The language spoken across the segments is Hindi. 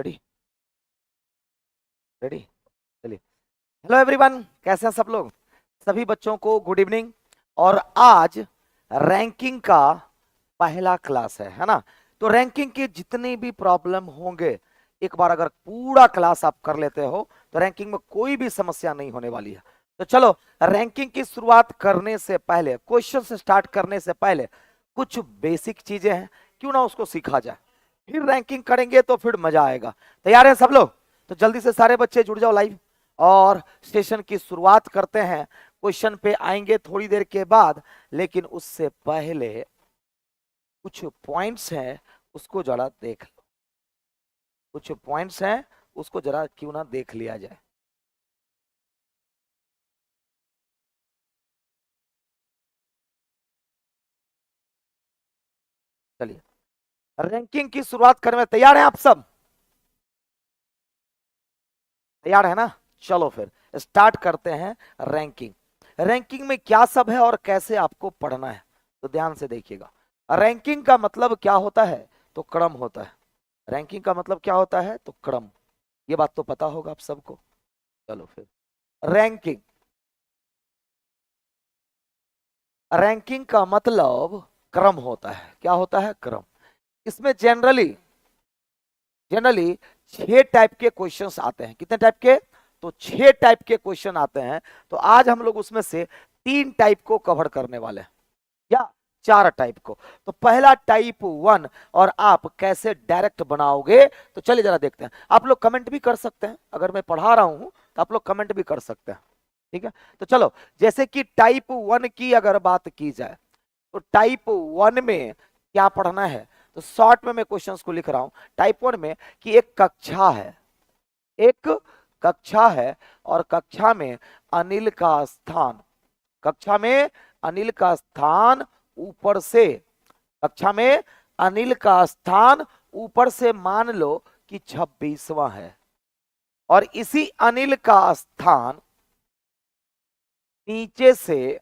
रेडी रेडी चलिए। हेलो एवरीवन, कैसे हैं सब लोग। सभी बच्चों को गुड इवनिंग। और आज रैंकिंग का पहला क्लास है ना। तो रैंकिंग के जितने भी प्रॉब्लम होंगे, एक बार अगर पूरा क्लास आप कर लेते हो तो रैंकिंग में कोई भी समस्या नहीं होने वाली है। तो चलो, रैंकिंग की शुरुआत करने से पहले, क्वेश्चन से स्टार्ट करने से पहले कुछ बेसिक चीजें हैं, क्यों ना उसको सीखा जाए। फिर रैंकिंग करेंगे तो फिर मजा आएगा। तैयार हैं सब लोग? तो जल्दी से सारे बच्चे जुड़ जाओ लाइव और सेशन की शुरुआत करते हैं। क्वेश्चन पे आएंगे थोड़ी देर के बाद, लेकिन उससे पहले कुछ पॉइंट्स हैं, उसको जरा देख लो। कुछ पॉइंट्स हैं, उसको जरा क्यों ना देख लिया जाए। चलिए, रैंकिंग की शुरुआत करने में तैयार हैं आप सब? तैयार है ना? चलो फिर स्टार्ट करते हैं। रैंकिंग रैंकिंग में क्या सब है और कैसे आपको पढ़ना है, तो ध्यान से देखिएगा। रैंकिंग का मतलब क्या होता है? तो क्रम होता है। रैंकिंग का मतलब क्या होता है? तो क्रम। ये बात तो पता होगा आप सबको। चलो फिर, रैंकिंग रैंकिंग का मतलब क्रम होता है। क्या होता है? क्रम। इसमें जनरली जनरली 6 टाइप के क्वेश्चंस आते हैं। कितने टाइप के? तो 6 टाइप के क्वेश्चन आते हैं। तो आज हम लोग उसमें से 3 टाइप को कवर करने वाले हैं, या 4 टाइप को। तो पहला टाइप 1, और आप कैसे डायरेक्ट बनाओगे, तो चलिए जरा देखते हैं। आप लोग कमेंट भी कर सकते हैं, अगर मैं पढ़ा रहा हूं तो आप लोग कमेंट भी कर सकते हैं। ठीक है, तो चलो, जैसे कि टाइप 1 की अगर बात की जाए, तो टाइप 1 में क्या पढ़ना है? तो शॉर्ट में मैं क्वेश्चंस को लिख रहा हूं। टाइप 1 में कि एक कक्षा है, एक कक्षा है, और कक्षा में अनिल का स्थान, कक्षा में अनिल का स्थान ऊपर से, कक्षा में अनिल का स्थान ऊपर से मान लो कि 26वां है, और इसी अनिल का स्थान नीचे से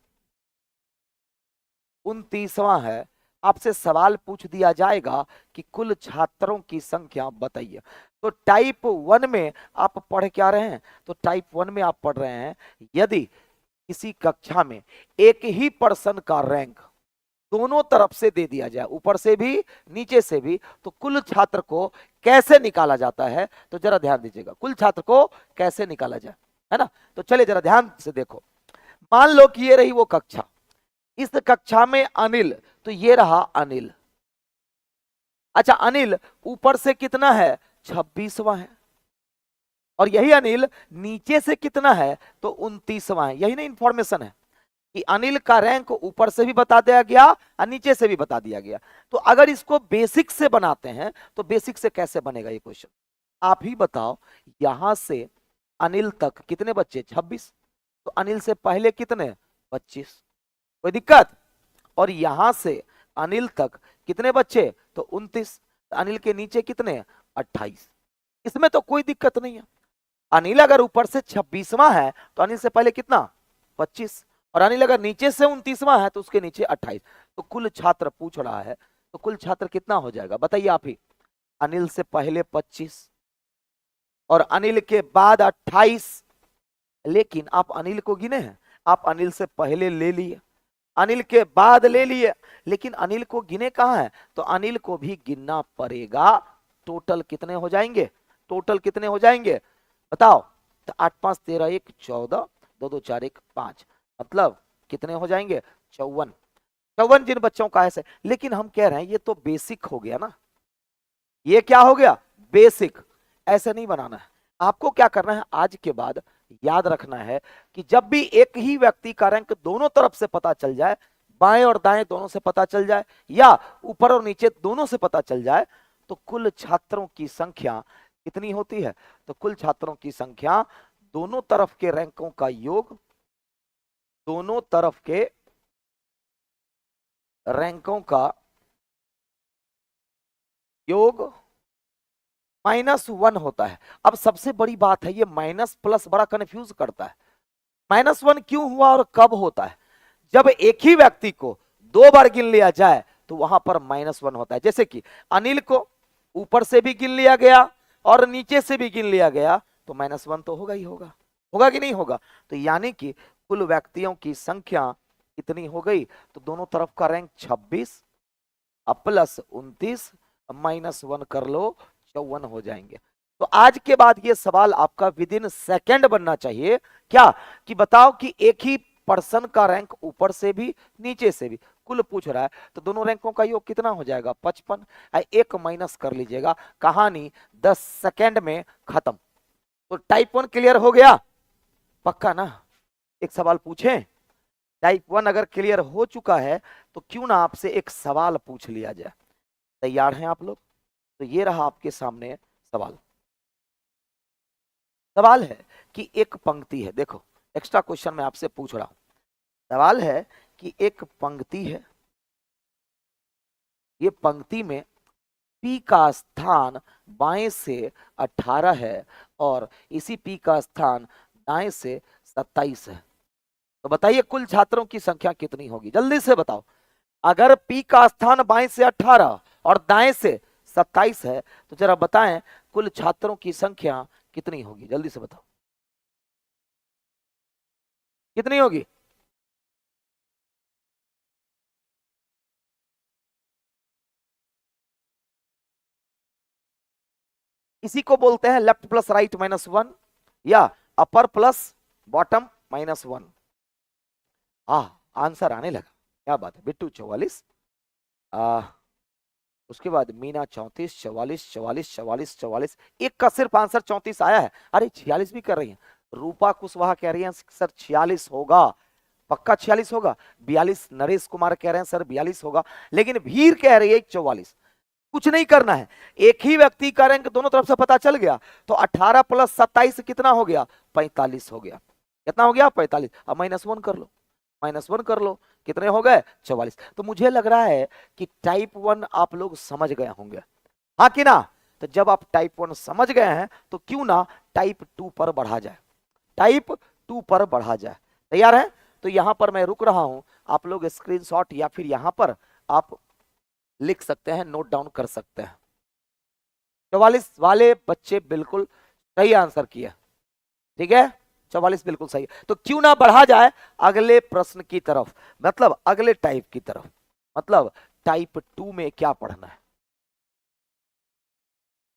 29वां है। आपसे सवाल पूछ दिया जाएगा कि कुल छात्रों की संख्या बताइए। तो टाइप 1 में आप पढ़ क्या रहे हैं? तो टाइप 1 में आप पढ़ रहे हैं, यदि किसी कक्षा में एक ही पर्सन का रैंक दोनों तरफ से दे दिया जाए, ऊपर से भी नीचे से भी, तो कुल छात्र को कैसे निकाला जाता है? तो जरा ध्यान दीजिएगा, कुल छात्र को कैसे निकाला जाए, है ना। तो चलिए जरा ध्यान से देखो। मान लो कि ये रही वो कक्षा, इस कक्षा में अनिल, तो ये रहा अनिल। अच्छा, अनिल ऊपर से कितना है? 26वां है। और यही अनिल नीचे से कितना है? तो 29वां है। यही ना इंफॉर्मेशन है कि अनिल का रैंक ऊपर से भी बता दिया गया और नीचे से भी बता दिया गया। तो अगर इसको बेसिक से बनाते हैं, तो बेसिक से कैसे बनेगा ये क्वेश्चन, आप ही बताओ। यहां से अनिल तक कितने बच्चे? 26। तो अनिल से पहले कितने? 25। कोई दिक्कत? और यहां से अनिल तक कितने बच्चे? तो 29। अनिल के नीचे कितने? 28। इसमें तो कोई दिक्कत नहीं है। अनिल अगर ऊपर से 26वां है तो अनिल से पहले कितना? 25। और अनिल अगर नीचे से 29वां है तो उसके नीचे 28। तो कुल छात्र पूछ रहा है, तो कुल छात्र कितना हो जाएगा बताइए आप ही। अनिल से पहले 25 और अनिल के बाद 28। लेकिन आप अनिल को गिने हैं? आप अनिल से पहले ले लिए, अनिल के बाद ले लिए, लेकिन अनिल को गिने कहां है? तो अनिल को भी गिनना पड़ेगा। टोटल कितने हो जाएंगे? टोटल कितने हो जाएंगे बताओ। तो 8 5 13 1 14, 2 2 4 1 5, मतलब कितने हो जाएंगे? 54। 54 जिन बच्चों का ऐसे। लेकिन हम कह रहे हैं ये तो बेसिक हो गया ना, ये क्या हो गया? बेसिक। ऐसे नहीं बनाना है। आपको क्या करना है, आज के बाद याद रखना है कि जब भी एक ही व्यक्ति का रैंक दोनों तरफ से पता चल जाए, बाएं और दाएं दोनों से पता चल जाए, या ऊपर और नीचे दोनों से पता चल जाए, तो कुल छात्रों की संख्या कितनी होती है? तो कुल छात्रों की संख्या दोनों तरफ के रैंकों का योग, दोनों तरफ के रैंकों का योग -1 होता है। अब सबसे बड़ी बात है, ये माइनस प्लस बड़ा कंफ्यूज करता है। -1 क्यों हुआ और कब होता है? जब एक ही व्यक्ति को 2 बार गिन लिया जाए तो वहां पर -1 होता है। जैसे कि अनिल को ऊपर से भी गिन लिया गया, और नीचे से भी गिन लिया गया तो -1 तो होगा ही होगा, होगा कि नहीं होगा। तो यानी कि कुल व्यक्तियों की संख्या कितनी हो गई, तो दोनों तरफ का रैंक 26 अब प्लस 29 -1 कर लो 54 हो जाएंगे। तो आज के बाद ये सवाल आपका विद इन सेकेंड बनना चाहिए, क्या कि बताओ कि एक ही पर्सन का रैंक ऊपर से भी नीचे से भी कुल पूछ रहा है, तो दोनों रैंकों का योग कितना हो जाएगा 55, एक माइनस कर लीजिएगा, कहानी 10 सेकेंड में खत्म। तो टाइप 1 क्लियर हो गया, पक्का ना। एक सवाल पूछें, टाइप 1 अगर क्लियर हो चुका है तो क्यों ना आपसे एक सवाल पूछ लिया जाए। तैयार हैं आप लोग? तो ये रहा आपके सामने सवाल। सवाल है कि एक पंक्ति है, देखो एक्स्ट्रा क्वेश्चन मैं आपसे पूछ रहा हूं। सवाल है कि एक पंक्ति है, ये पंक्ति में P का स्थान बाएं से 18 है और इसी P का स्थान दाएं से 27 है। तो बताइए कुल छात्रों की संख्या कितनी होगी, जल्दी से बताओ। अगर P का स्थान बाएं से 18 और दाएं से 27 है तो जरा बताएं कुल छात्रों की संख्या कितनी होगी, जल्दी से बताओ कितनी होगी। इसी को बोलते हैं लेफ्ट प्लस राइट -1 या अपर प्लस बॉटम -1। आंसर आने लगा, क्या बात है। बिट्टू 44, उसके बाद मीना 34, 44, 44, 44, 44, एक का सिर्फ आंसर 34 आया है। अरे 46 भी कर रही है। रूपा कुशवाहा कह रही है सर 46 होगा, पक्का 46 होगा। 42 नरेश कुमार कह रहे हैं सर 42 होगा, लेकिन भीड़ कह रही है 44। कुछ नहीं करना है, एक ही व्यक्ति का रैंक दोनों तरफ से पता चल गया तो 18 + 27 कितना हो गया 45 हो गया। कितना हो गया 45। अब -1 कर लो, -1 कर लो, कितने हो गए 44। तो मुझे लग रहा है कि टाइप 1 आप लोग समझ गए होंगे, हाँ कि ना। तो जब आप टाइप 1 समझ गए हैं तो क्यों ना टाइप 2 पर बढ़ा जाए, टाइप 2 पर बढ़ा जाए। तैयार है? तो यहां पर मैं रुक रहा हूं, आप लोग स्क्रीनशॉट या फिर यहां पर आप लिख सकते हैं, नोट डाउन कर सकते हैं। 44 वाले बच्चे बिल्कुल सही आंसर किया, ठीक है 44 बिल्कुल सही। तो क्यों ना बढ़ा जाए अगले प्रश्न की तरफ, मतलब अगले टाइप की तरफ, मतलब टाइप 2 में क्या पढ़ना है।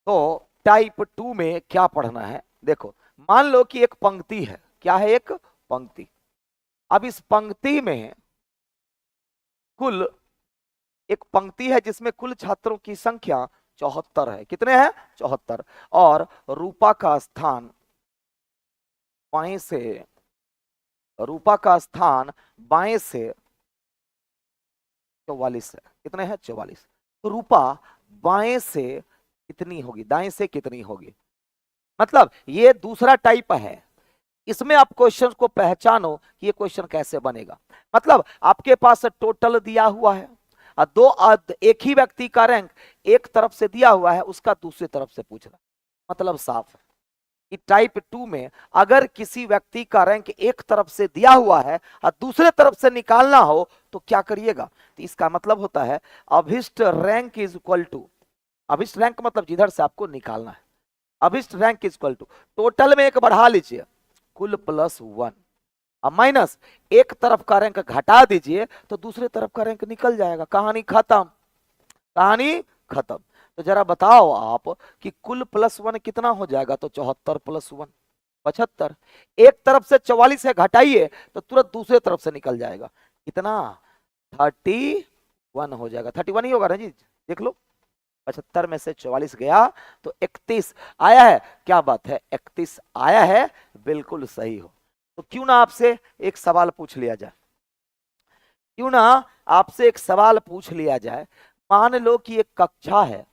तो टाइप 2 में क्या पढ़ना है, देखो मान लो कि एक पंक्ति है, क्या है एक पंक्ति। अब इस पंक्ति में कुल एक पंक्ति है जिसमें कुल छात्रों की संख्या 74 है। कितने हैं 74, और रूपा का स्थान बाएं से, रूपा का स्थान बाएं से 44 है। कितने हैं 44। तो रूपा बाएं से कितनी होगी, दाएं से कितनी होगी। मतलब ये दूसरा टाइप है, इसमें आप क्वेश्चन को पहचानो कि ये क्वेश्चन कैसे बनेगा। मतलब आपके पास टोटल दिया हुआ है, एक ही व्यक्ति का रैंक एक तरफ से दिया हुआ है, उसका दूसरी तरफ से पूछ रहा है। मतलब साफ है कि टाइप 2 में अगर किसी व्यक्ति का रैंक एक तरफ से दिया हुआ है और दूसरे तरफ से निकालना हो तो क्या करिएगा। तो इसका मतलब होता है अभिष्ट रैंक इज इक्वल टू, अभिष्ट रैंक मतलब जिधर से आपको निकालना है, अभिष्ट rank is equal to total में एक बढ़ा लीजिए कुल +1, अब माइनस एक तरफ का रैंक घटा दीजिए तो दूसरे तरफ का रैंक निकल जाएगा। कहानी खत्म, कहानी खत्म। तो जरा बताओ आप कि कुल +1 कितना हो जाएगा। तो 74 + 1 75, एक तरफ से 44 है घटाइए तो तुरंत दूसरे तरफ से निकल जाएगा। कितना 31 हो जाएगा, 31 ही होगा रंजीत, देख लो 75 में से 44 गया तो 31 आया है। क्या बात है 31 आया है, बिल्कुल सही हो। तो क्यों ना आपसे एक सवाल पूछ लिया जाए, क्यों ना आपसे एक सवाल पूछ लिया जाए। मान लो कि एक कक्षा है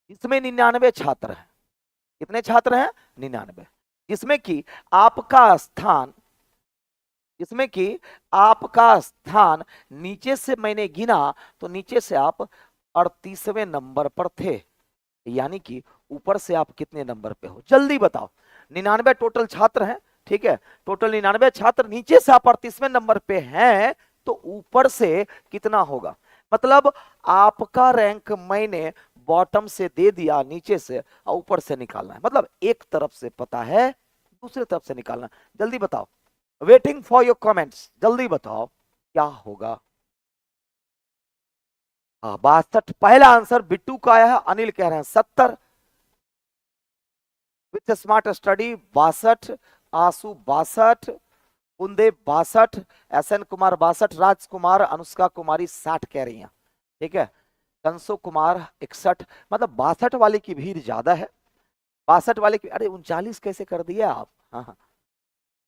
जिसमें 99 छात्र हैं। कितने छात्र हैं 99, जिसमें कि आपका स्थान, जिसमें कि आपका स्थान नीचे से मैंने गिना तो नीचे से आप 38वें नंबर पर थे, यानी कि ऊपर से आप कितने नंबर पे हो, जल्दी बताओ। 99 टोटल छात्र हैं, ठीक है, टोटल 99 छात्र, नीचे से आप 38वें नंबर पे हैं तो ऊपर से कितना होगा। मतलब आपका रैंक मैंने बॉटम से दे दिया, नीचे से और ऊपर से निकालना है, मतलब एक तरफ से पता है दूसरी तरफ से निकालना है। जल्दी बताओ, वेटिंग फॉर योर कमेंट्स, जल्दी बताओ क्या होगा। हाँ 62, पहला आंसर बिट्टू का आया है, अनिल कह रहे हैं 70, विथ स्मार्ट स्टडी 62, आंसू 62, कुंदेव 62, एसएन कुमार 62, राजकुमार अनुष्का कुमारी 60 कह रही हैं, ठीक है, कंसो कुमार 61, मतलब 62 वाले की भीड़ ज्यादा है, 62 वाले की, अरे 39 कैसे कर दिया आप। हाँ हाँ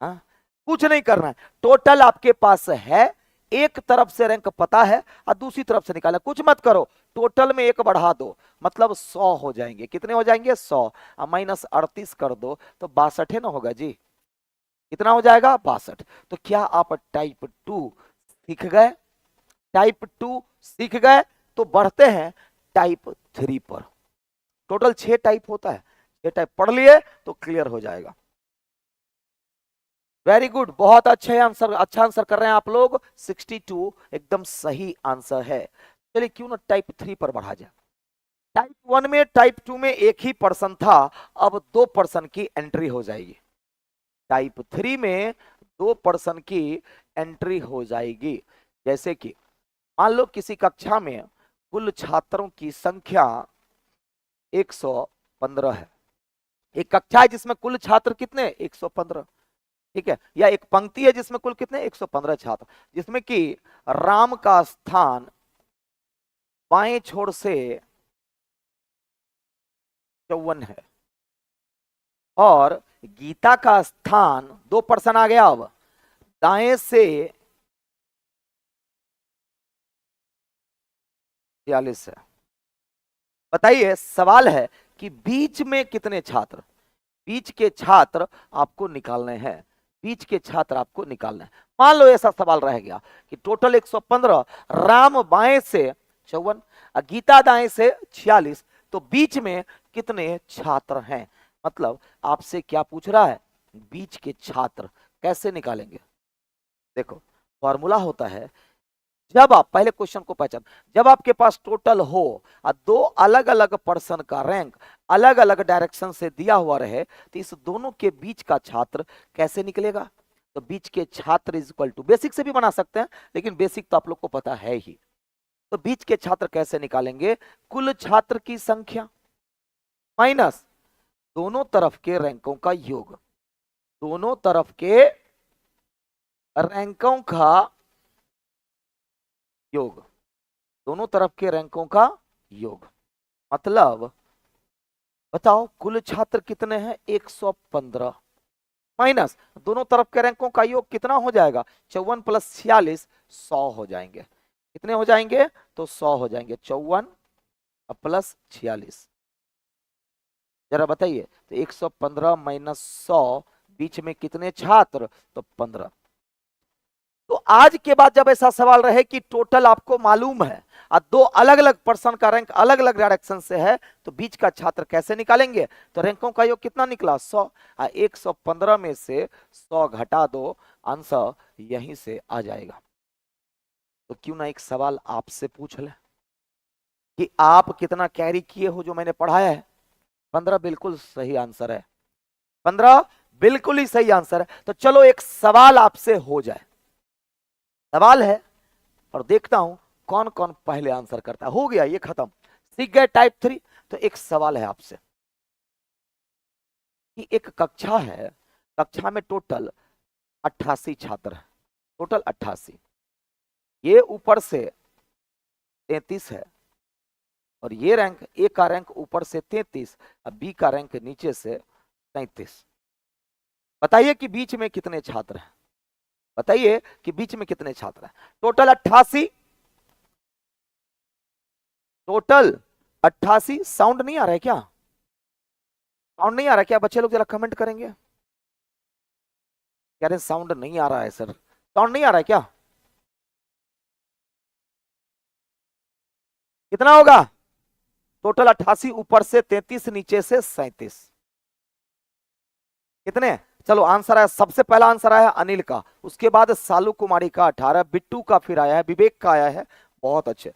हाँ, कुछ नहीं करना है, टोटल आपके पास है, एक तरफ से रैंक पता है और दूसरी तरफ से निकाला, कुछ मत करो, टोटल में एक बढ़ा दो, मतलब 100 हो जाएंगे, कितने हो जाएंगे 100, माइनस 38 कर दो तो 62 ना होगा जी, कितना हो जाएगा 62। तो क्या आप टाइप 2 सीख गए, टाइप 2 सीख गए, तो बढ़ते हैं टाइप 3 पर। टोटल 6 टाइप होता है, 6 टाइप पढ़ लिए तो क्लियर हो जाएगा। वेरी गुड, बहुत अच्छे आंसर, अच्छा आंसर कर रहे हैं आप लोग, 62 एकदम सही आंसर है। चलिए क्यों ना टाइप 3 पर बढ़ा जाए। टाइप 1 में टाइप 2 में एक ही पर्सन था, अब 2 पर्सन की एंट्री हो जाएगी। टाइप 3 में 2 पर्सन की एंट्री हो जाएगी। जैसे कि मान लो किसी कक्षा में कुल छात्रों की संख्या 115 है, एक कक्षा है जिसमें कुल छात्र कितने 115, ठीक है, या एक पंक्ति है जिसमें कुल कितने 115 छात्र, जिसमें कि राम का स्थान बाएं छोर से 54 है और गीता का स्थान 2 पर्सन आ गया, अब दाएं से 46 है। बताइए, सवाल है कि बीच में कितने छात्र, बीच के छात्र आपको निकालने हैं, बीच के छात्र आपको निकालने हैं। मान लो ऐसा सवाल रह गया कि टोटल 115, राम बाएं से 54, गीता दाएं से 46, तो बीच में कितने छात्र हैं, मतलब आपसे क्या पूछ रहा है, बीच के छात्र कैसे निकालेंगे। देखो फॉर्मूला होता है, जब आप पहले क्वेश्चन को पहचान, जब आपके पास टोटल हो और 2 अलग अलग पर्सन का रैंक अलग अलग डायरेक्शन से दिया हुआ रहे, तो इस दोनों के बीच का छात्र कैसे निकलेगा। तो बीच के छात्र इज इक्वल टू, बेसिक से भी बना सकते हैं लेकिन बेसिक तो आप लोग को पता है ही। तो बीच के छात्र कैसे निकालेंगे, कुल छात्र की संख्या माइनस दोनों तरफ के रैंकों का योग, दोनों तरफ के रैंकों का योग, दोनों तरफ के रैंकों का योग, मतलब बताओ कुल छात्र कितने हैं 115 माइनस दोनों तरफ के रैंकों का योग कितना हो जाएगा, 54 प्लस 46 100 हो जाएंगे, कितने हो जाएंगे तो 100 हो जाएंगे, 54 प्लस 46, जरा बताइए, तो 115 माइनस 100, बीच में कितने छात्र तो 15। तो आज के बाद जब ऐसा सवाल रहे कि टोटल आपको मालूम है और 2 अलग अलग पर्सन का रैंक अलग अलग डायरेक्शन से है, तो बीच का छात्र कैसे निकालेंगे, तो रैंकों का योग कितना निकला 100, 115 में से 100 घटा दो, आंसर यहीं से आ जाएगा। तो क्यों ना एक सवाल आपसे पूछ ले कि आप कितना कैरी किए हो जो मैंने पढ़ाया है। 15 बिल्कुल सही आंसर है, 15 बिल्कुल ही सही आंसर है। तो चलो एक सवाल आपसे हो जाए, सवाल है और देखता हूं कौन कौन पहले आंसर करता है। हो गया ये खत्म, सीख गए टाइप 3। तो एक सवाल है आपसे कि एक कक्षा है, कक्षा में टोटल 88 छात्र हैं, टोटल 88, ये ऊपर से 33 है और ये रैंक, ए का रैंक ऊपर से 33 और बी का रैंक नीचे से 37। बताइए कि बीच में कितने छात्र हैं, बताइए कि बीच में कितने छात्र हैं। Total 88, total 88। साउंड नहीं आ रहा है क्या, साउंड नहीं आ रहा है क्या बच्चे लोग, जरा कमेंट करेंगे। कह रहे साउंड नहीं आ रहा है सर, साउंड नहीं आ रहा है क्या, कितना होगा टोटल 88, ऊपर से 33, नीचे से 37, कितने। चलो आंसर आया, सबसे पहला आंसर आया अनिल का, उसके बाद सालू कुमारी का 18, बिट्टू का फिर आया है, विवेक का आया है, बहुत अच्छे।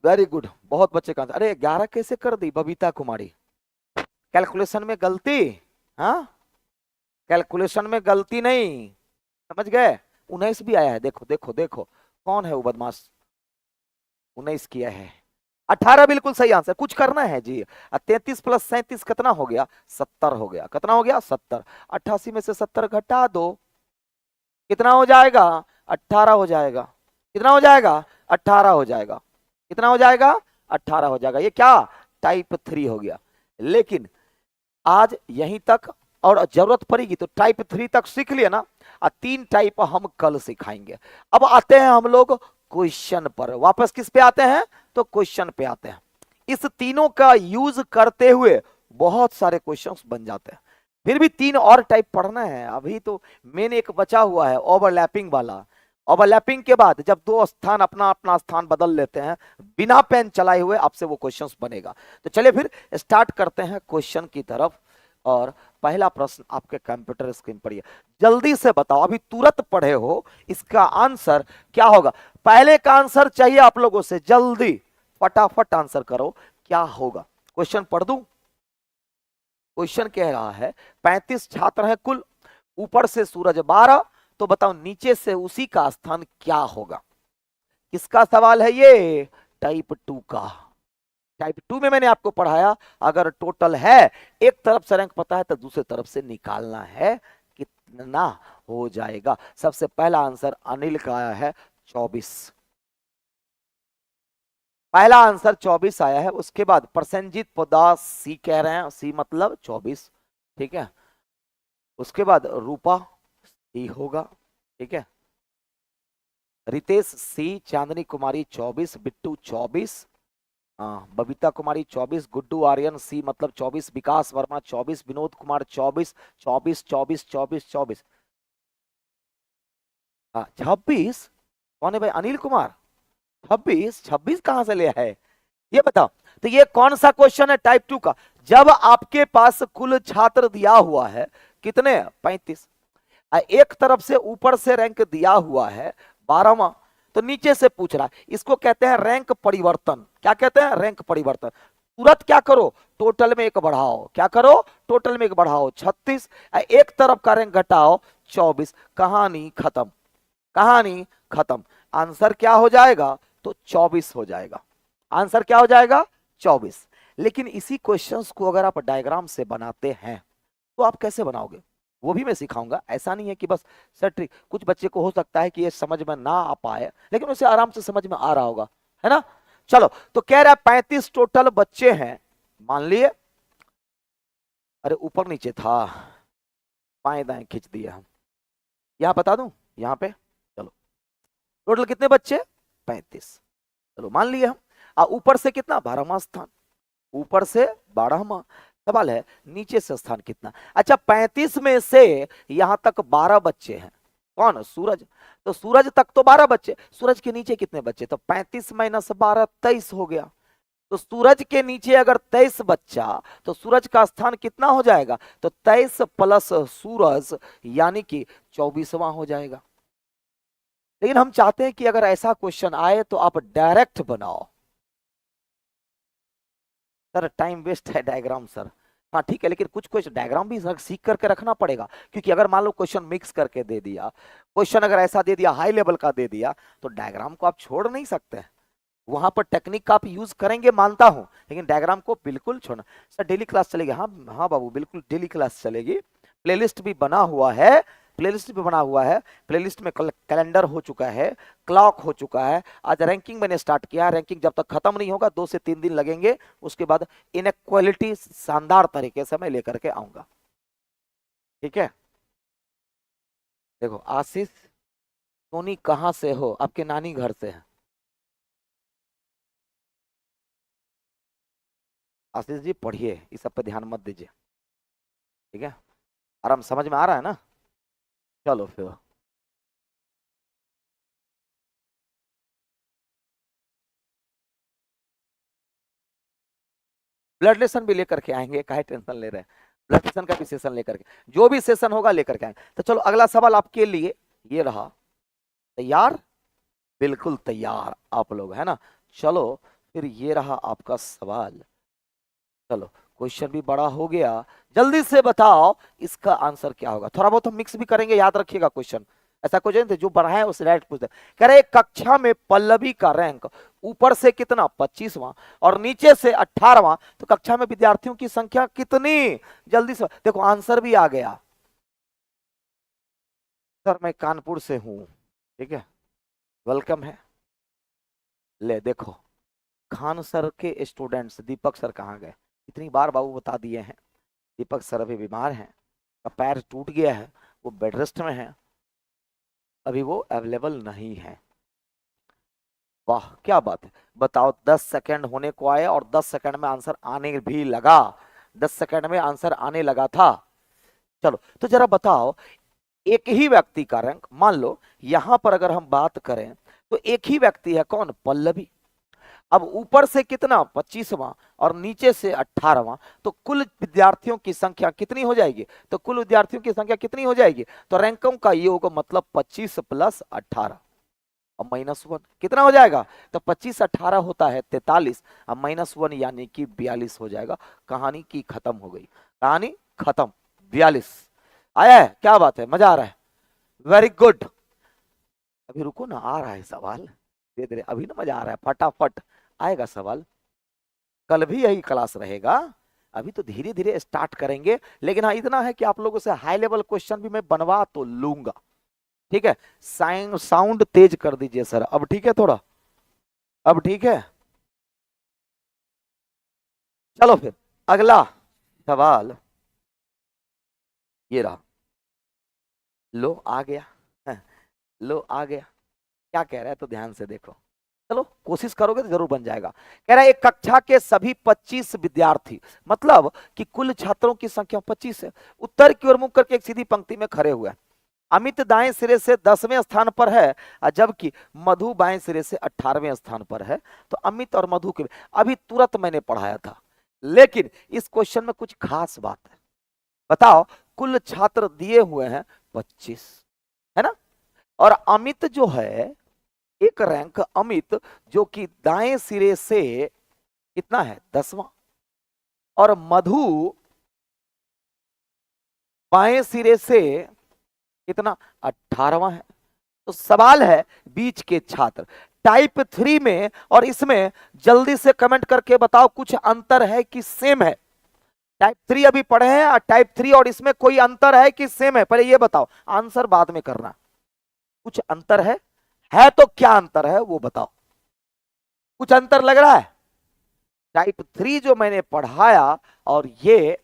वेरी गुड, बहुत बच्चे का आंसर। अरे 11 कैसे कर दी बबीता कुमारी? कैलकुलेशन में गलती। हाँ, कैलकुलेशन में गलती नहीं, समझ गए? 19 भी आया है, देखो देखो देखो, कौन है वो बदमाश? 19 किया है। 18 बिल्कुल सही आंसर, कुछ करना है जी। 33 प्लस 37 कितना हो गया? 70 हो गया। कितना हो गया? 70। 88 में से 70 घटा दो, कितना हो जाएगा? 18 हो जाएगा। कितना हो जाएगा? 18 हो जाएगा। कितना हो जाएगा? 18 हो जाएगा। ये क्या? टाइप 3 हो गया। लेकिन आज यहीं तक, और जरूरत पड़ेगी तो टाइप 3 तक सीख लिया ना। 3 टाइप हम कल सिखाएंगे। अब आते हैं हम लोग क्वेश्चन पर। वापस किस पे आते हैं? तो क्वेश्चन पे आते हैं। इस तीनों का यूज करते हुए बहुत सारे क्वेश्चंस बन जाते हैं। फिर भी 3 और टाइप पढ़ना है। अभी तो मेन एक बचा हुआ है, ओवरलैपिंग वाला। ओवरलैपिंग के बाद जब दो स्थान अपना अपना स्थान बदल लेते हैं बिना पेन चलाए हुए, आपसे वो क्वेश्चंस बनेगा। तो चलिए फिर स्टार्ट करते हैं क्वेश्चन की तरफ। और पहला प्रश्न आपके कंप्यूटर स्क्रीन पर है, जल्दी से बताओ, अभी तुरंत पढ़े हो, इसका आंसर क्या होगा? पहले का आंसर चाहिए आप लोगों से, जल्दी फटाफट आंसर करो, क्या होगा? क्वेश्चन पढ़ दूं? क्वेश्चन कह रहा है 35 छात्र हैं कुल, ऊपर से सूरज 12, तो बताओ नीचे से उसी का स्थान क्या होगा? किसका सवाल है ये? टाइप 2 का। टाइप 2 में मैंने आपको पढ़ाया, अगर टोटल है, एक तरफ से रैंक पता है तो दूसरी तरफ से निकालना है, कितना हो जाएगा। सबसे पहला आंसर अनिल का आया है 24। पहला आंसर 24 आया है। उसके बाद प्रसेनजीत पोदास सी कह रहे हैं, सी मतलब 24, ठीक है। उसके बाद रूपा सी होगा, ठीक है। रितेश सी, चांदनी कुमारी 24, बिट्टू 24, बबीता कुमारी 24, गुड्डू आर्यन सी मतलब 24, विकास वर्मा 24, विनोद कुमार 24, 24 24 24 24, 26। कौन है भाई? अनिल कुमार 26। 26 कहां से ले है ये बताओ। तो ये कौन सा क्वेश्चन है टाइप 2 का? जब आपके पास कुल छात्र दिया हुआ है कितने? 35। एक तरफ से ऊपर से रैंक दिया हुआ है 12वां, तो नीचे से पूछ रहा है, इसको कहते हैं रैंक परिवर्तन। क्या कहते हैं? रैंक परिवर्तन। तुरंत क्या करो? टोटल में एक बढ़ाओ। क्या करो? टोटल में एक बढ़ाओ, 36। एक तरफ का रैंक घटाओ, 24। कहानी खत्म, कहानी खत्म। आंसर क्या हो जाएगा? तो 24 हो जाएगा। आंसर क्या हो जाएगा? 24। लेकिन इसी क्वेश्चंस को अगर आप डायग्राम से बनाते हैं तो आप कैसे बनाओगे वो भी मैं सिखाऊंगा। ऐसा नहीं है कि बस सर ट्रिक, कुछ बच्चे को हो सकता है कि ये समझ में ना आ पाए, लेकिन उसे आराम से समझ में आ रहा होगा, है ना। चलो, तो कह रहा है 35 टोटल बच्चे हैं, मान लिए। अरे ऊपर नीचे था, बाएं दाएं खींच दिया हम। यहां बता दूं, यहां पे चलो, टोटल कितने बच्चे? 35। चलो मान लिए हम। ऊपर से कितना? 12वां स्थान, ऊपर से 12वां। सवाल है नीचे से स्थान कितना? अच्छा, 35 में से यहां तक 12 बच्चे हैं। कौन? सूरज। तो सूरज तक तो 12 बच्चे, सूरज के नीचे कितने बच्चे? तो 35 माइनस 12, 23 हो गया। तो सूरज के नीचे अगर 23 बच्चा, तो सूरज का स्थान कितना हो जाएगा? तो 23 प्लस सूरज यानी कि 24वां हो जाएगा। लेकिन हम चाहते हैं कि अगर ऐसा क्वेश्चन आए तो आप डायरेक्ट बनाओ। सर टाइम वेस्ट है डायग्राम सर। हाँ ठीक है, लेकिन कुछ क्वेश्चन डायग्राम भी सीख करके रखना पड़ेगा, क्योंकि अगर मान लो क्वेश्चन मिक्स करके दे दिया, क्वेश्चन अगर ऐसा दे दिया हाई लेवल का दे दिया, तो डायग्राम को आप छोड़ नहीं सकते। वहां पर टेक्निक का आप यूज करेंगे मानता हूं, लेकिन डायग्राम को बिल्कुल छोड़ना। सर डेली क्लास चलेगी? हाँ हाँ बाबू, बिल्कुल डेली क्लास चलेगी। प्लेलिस्ट भी बना हुआ है, प्लेलिस्ट भी बना हुआ है। प्लेलिस्ट में कैलेंडर हो चुका है, क्लॉक हो चुका है। आज रैंकिंग मैंने स्टार्ट किया। रैंकिंग जब तक खत्म नहीं होगा, 2 से 3 दिन लगेंगे। उसके बाद इनक्वालिटी शानदार तरीके से मैं लेकर के आऊंगा, ठीक है। देखो आशीष सोनी कहां से हो? आपके नानी घर से है। आशीष जी पढ़िए, इस सब पे ध्यान मत दीजिए, ठीक है। आराम समझ में आ रहा है ना? चलो फिर, ब्लड लेसन भी लेकर के आएंगे, काहे टेंशन ले रहे हैं। ब्लड लेसन का भी सेशन लेकर के, जो भी सेशन होगा लेकर के आएंगे। तो चलो अगला सवाल आपके लिए ये रहा। तैयार? बिल्कुल तैयार आप लोग, है ना। चलो फिर ये रहा आपका सवाल। चलो क्वेश्चन भी बड़ा हो गया, जल्दी से बताओ इसका आंसर क्या होगा। थोड़ा बहुत हम मिक्स भी करेंगे, याद रखिएगा क्वेश्चन। ऐसा क्वेश्चन थे जो बढ़ाए उसे डायरेक्ट पूछते। कह रहे कक्षा में पल्लवी का रैंक ऊपर से कितना 25वां और नीचे से 18वां, तो कक्षा में विद्यार्थियों की संख्या कितनी। जल्दी से देखो आंसर भी आ गया। सर मैं कानपुर से हूं, ठीक है, वेलकम है। ले देखो खान सर के स्टूडेंट्स दीपक सर कहाँ गए, इतनी बार बाबू बता दिए हैं। दीपक सर अभी बीमार हैं, का पैर टूट गया है, वो बेड रेस्ट में है, अभी वो अवेलेबल नहीं है। वाह क्या बात है, बताओ 10 सेकंड होने को आए और 10 सेकंड में आंसर आने भी लगा, 10 सेकंड में आंसर आने लगा था। चलो तो जरा बताओ, एक ही व्यक्ति का रैंक, मान लो यहां पर अगर हम बात करें तो एक ही व्यक्ति है, कौन, पल्लवी। अब ऊपर से कितना 25वां और नीचे से 18वां, तो कुल विद्यार्थियों की संख्या कितनी हो जाएगी, तो कुल विद्यार्थियों की संख्या कितनी हो जाएगी, तो रैंकों का योग मतलब 25 प्लस 18 और -1 कितना हो जाएगा, तो 25 18 होता है 43 और -1 यानी कि 42 हो जाएगा। कहानी की खत्म हो गई, कहानी खत्म, 42 आया है। क्या बात है, मजा आ रहा है, वेरी गुड। अभी रुको ना, आ रहा है सवाल धीरे धीरे, अभी ना मजा आ रहा है, फटाफट आएगा सवाल। कल भी यही क्लास रहेगा, अभी तो धीरे धीरे स्टार्ट करेंगे। लेकिन हाँ इतना है कि आप लोगों से हाई लेवल क्वेश्चन भी मैं बनवा तो लूंगा, ठीक है। साउंड तेज कर दीजिए सर, अब ठीक है थोड़ा, अब ठीक है। चलो फिर अगला सवाल ये रहा, लो आ गया, लो आ गया। क्या कह रहा है तो ध्यान से देखो, चलो कोशिश करोगे तो जरूर बन जाएगा। कह रहा है एक कक्षा के सभी 25 विद्यार्थी, मतलब कि कुल छात्रों की संख्या 25 है, उत्तर की ओर मुख करके एक सीधी पंक्ति में खड़े हुए हैं। अमित दाएं सिरे से 10वें स्थान पर है और जबकि मधु बाएं सिरे से 18वें स्थान पर है। तो अमित और मधु के, अभी तुरंत मैंने पढ़ाया था, लेकिन इस क्वेश्चन में कुछ खास बात है। बताओ कुल छात्र दिए हुए हैं 25, है ना, और अमित जो है, एक रैंक अमित जो कि दाएं सिरे से कितना है 10वां और मधु बाएं सिरे से कितना 18वां है। तो सवाल है बीच के छात्र टाइप 3 में और इसमें, जल्दी से कमेंट करके बताओ कुछ अंतर है कि सेम है। टाइप 3 अभी पढ़े हैं और टाइप 3 और इसमें कोई अंतर है कि सेम है, पहले ये बताओ, आंसर बाद में करना। कुछ अंतर है तो क्या अंतर है वो बताओ, कुछ अंतर लग रहा है। टाइप 3 जो मैंने पढ़ाया और ये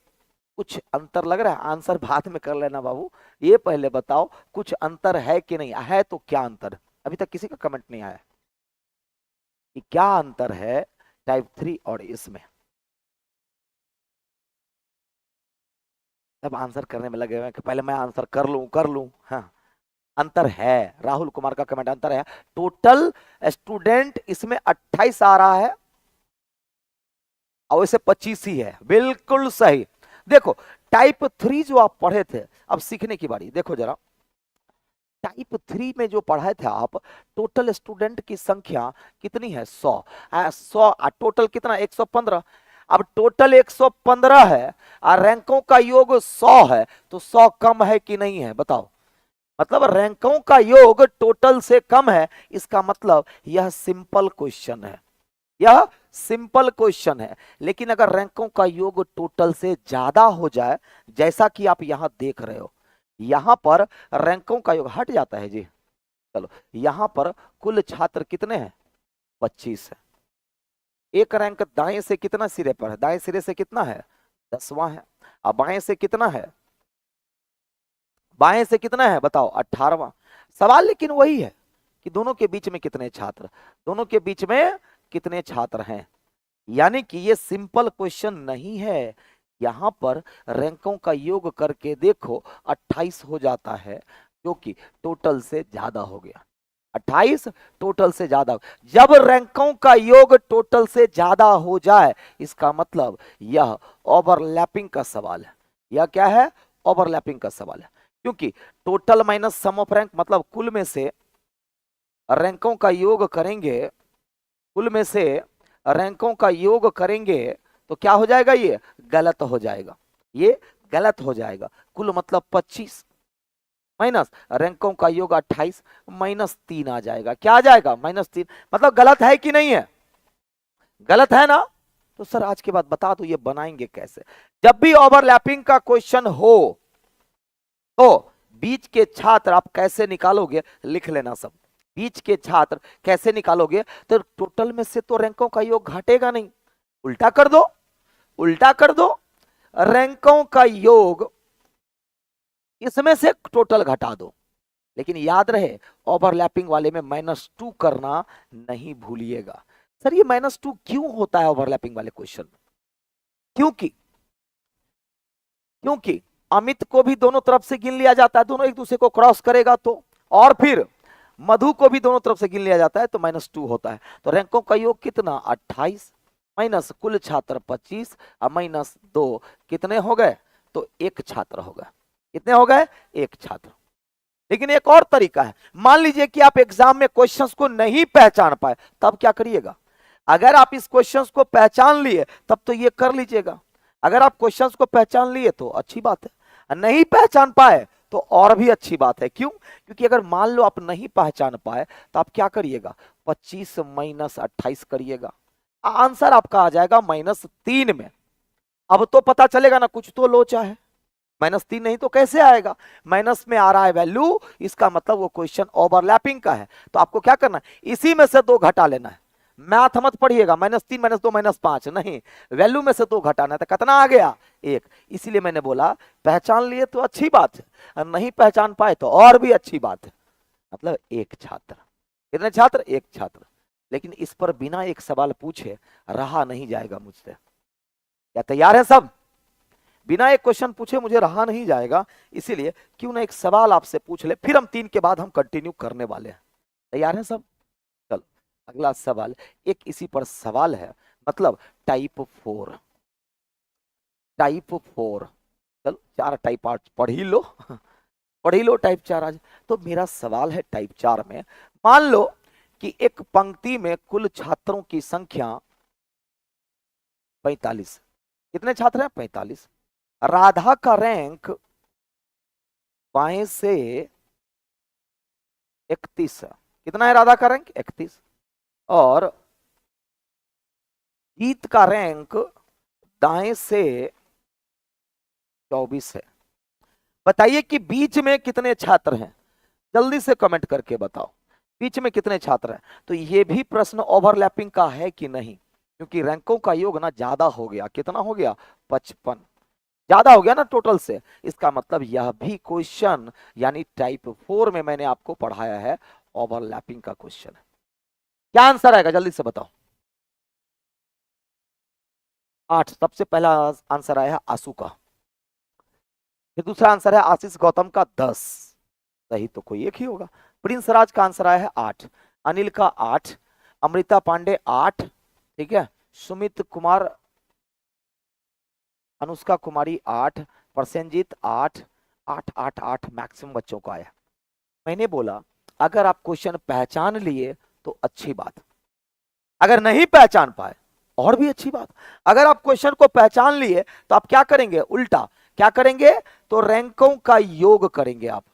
कुछ अंतर लग रहा है, आंसर बाद में कर लेना बाबू, ये पहले बताओ कुछ अंतर है कि नहीं है, तो क्या अंतर। अभी तक किसी का कमेंट नहीं आया कि क्या अंतर है टाइप 3 और इसमें, सब आंसर करने में लगे हुए हैं कि पहले मैं आंसर कर लूं। हाँ अंतर है, राहुल कुमार का कमेंट, अंतर है। टोटल स्टूडेंट इसमें 28 आ रहा है और वैसे 25 ही है, बिल्कुल सही। देखो टाइप 3 जो आप पढ़े थे, अब सीखने की बारी, देखो जरा टाइप 3 में जो पढ़ाए थे आप, टोटल स्टूडेंट की संख्या कितनी है 100, 100 टोटल कितना 115। अब टोटल 115 है और रैंकों का योग 100 है, तो 100 कम है कि नहीं है बताओ, मतलब रैंकों का योग टोटल से कम है, इसका मतलब यह सिंपल क्वेश्चन है, यह सिंपल क्वेश्चन है। लेकिन अगर रैंकों का योग टोटल से ज्यादा हो जाए, जैसा कि आप यहां देख रहे हो, यहां पर रैंकों का योग हट जाता है जी। चलो यहां पर कुल छात्र कितने हैं 25 है, एक रैंक दाएं से कितना सिरे पर है, दाएं सिरे से कितना है 10वां है, अब बाएं से कितना है, बाएं से कितना है बताओ 18वां। सवाल लेकिन वही है कि दोनों के बीच में कितने छात्र, दोनों के बीच में कितने छात्र हैं, यानी कि ये सिंपल क्वेश्चन नहीं है। यहां पर रैंकों का योग करके देखो 28 हो जाता है, जो कि टोटल से ज्यादा हो गया, 28 टोटल से ज्यादा। जब रैंकों का योग टोटल से ज्यादा हो जाए, इसका मतलब यह ओवरलैपिंग का सवाल है। यह क्या है, ओवरलैपिंग का सवाल है, क्योंकि total minus sum of rank, मतलब कुल में से रैंकों का योग करेंगे, कुल में से रैंकों का योग करेंगे तो क्या हो जाएगा, ये गलत हो जाएगा, ये गलत हो जाएगा। कुल मतलब 25 माइनस रैंकों का योग 28 -3 आ जाएगा। क्या आ जाएगा, -3। मतलब गलत है कि नहीं है, गलत है ना। तो सर आज के बाद बता दो ये बनाएंगे कैसे। जब भी ओवरलैपिंग का क्वेश्चन हो तो बीच के छात्र आप कैसे निकालोगे, लिख लेना सब। बीच के छात्र कैसे निकालोगे, तो टोटल में से तो रैंकों का योग घटेगा नहीं, उल्टा कर दो, उल्टा कर दो, रैंकों का योग इसमें से टोटल घटा दो। लेकिन याद रहे ओवरलैपिंग वाले में -2 करना नहीं भूलिएगा। सर ये -2 क्यों होता है ओवरलैपिंग वाले क्वेश्चन में, क्योंकि क्योंकि अमित को भी दोनों तरफ से गिन लिया जाता है, दोनों एक दूसरे को क्रॉस करेगा तो, और फिर मधु को भी दोनों तरफ से गिन लिया जाता है तो -2 होता है। तो रैंकों का योग कितना 28 माइनस कुल छात्र 25 और -2 कितने हो गए, तो एक छात्र हो गए। कितने हो गए, एक छात्र। लेकिन एक और तरीका है, मान लीजिए कि आप एग्जाम में क्वेश्चंस को नहीं पहचान पाए, तब क्या करिएगा। अगर आप इस क्वेश्चंस को पहचान लिए तब तो ये कर लीजिएगा। अगर आप क्वेश्चंस को पहचान लिए तो अच्छी बात है, नहीं पहचान पाए तो और भी अच्छी बात है। क्यों, क्योंकि अगर मान लो आप नहीं पहचान पाए तो आप क्या करिएगा, 25 - 28 करिएगा, आंसर आपका आ जाएगा -3 में। अब तो पता चलेगा ना कुछ तो लोचा है, -3 नहीं तो कैसे आएगा, माइनस में आ रहा है वैल्यू, इसका मतलब वो क्वेश्चन ओवरलैपिंग का है। तो आपको क्या करना है, इसी में से 2 घटा लेना है। मैथ मत पढ़िएगा -3 -2 -5 नहीं, वैल्यू में से 2 घटाना है। तो कितना आ गया, 1। इसीलिए मैंने बोला पहचान लिए तो अच्छी बात है, और नहीं पहचान पाए तो और भी अच्छी बात है। मतलब एक छात्र, कितने छात्र, एक छात्र। लेकिन इस पर बिना एक सवाल पूछे रहा नहीं जाएगा मुझसे। क्या तैयार है सब, बिना एक क्वेश्चन पूछे मुझे रहा नहीं जाएगा। इसीलिए क्यों ना एक सवाल आपसे पूछ ले, फिर हम 3 के बाद हम कंटिन्यू करने वाले हैं। तैयार है सब, चलो अगला सवाल एक इसी पर सवाल है, मतलब टाइप 4। टाइप 4, चलो 4 टाइप आज पढ़ ही लो पढ़ ही लो टाइप 4 आज। तो मेरा सवाल है टाइप 4 में, मान लो कि एक पंक्ति में कुल छात्रों की संख्या 45। कितने छात्र हैं, 45। राधा का रैंक बाएं से 31 है। कितना है राधा का रैंक, 31। और गीत का रैंक दाएं से 24 है। बताइए कि बीच में कितने छात्र हैं, जल्दी से कमेंट करके बताओ बीच में कितने छात्र हैं। तो ये भी प्रश्न ओवरलैपिंग का है कि नहीं, क्योंकि रैंकों का योग ना ज्यादा हो गया। कितना हो गया, 55 ज्यादा हो गया ना टोटल से। इसका मतलब यह भी क्वेश्चन यानी टाइप 4 में मैंने आपको पढ़ाया है, ओवरलैपिंग का क्वेश्चन है। क्या आंसर आएगा जल्दी से बताओ। 8, सबसे पहला आंसर आया है आंसू का। फिर दूसरा आंसर है आशीष गौतम का 10, सही तो कोई एक ही होगा। प्रिंस राज का आंसर आया है 8, अनिल का 8, अमृता पांडे 8, ठीक है, सुमित कुमार, अनुष्का कुमारी 8, प्रसेनजीत 8, 8 8 8 मैक्सिमम बच्चों का आया। मैंने बोला अगर आप क्वेश्चन पहचान लिए तो अच्छी बात, अगर नहीं पहचान पाए और भी अच्छी बात। अगर आप क्वेश्चन को पहचान लिए तो आप क्या करेंगे, उल्टा क्या करेंगे, तो रैंकों का योग करेंगे। आप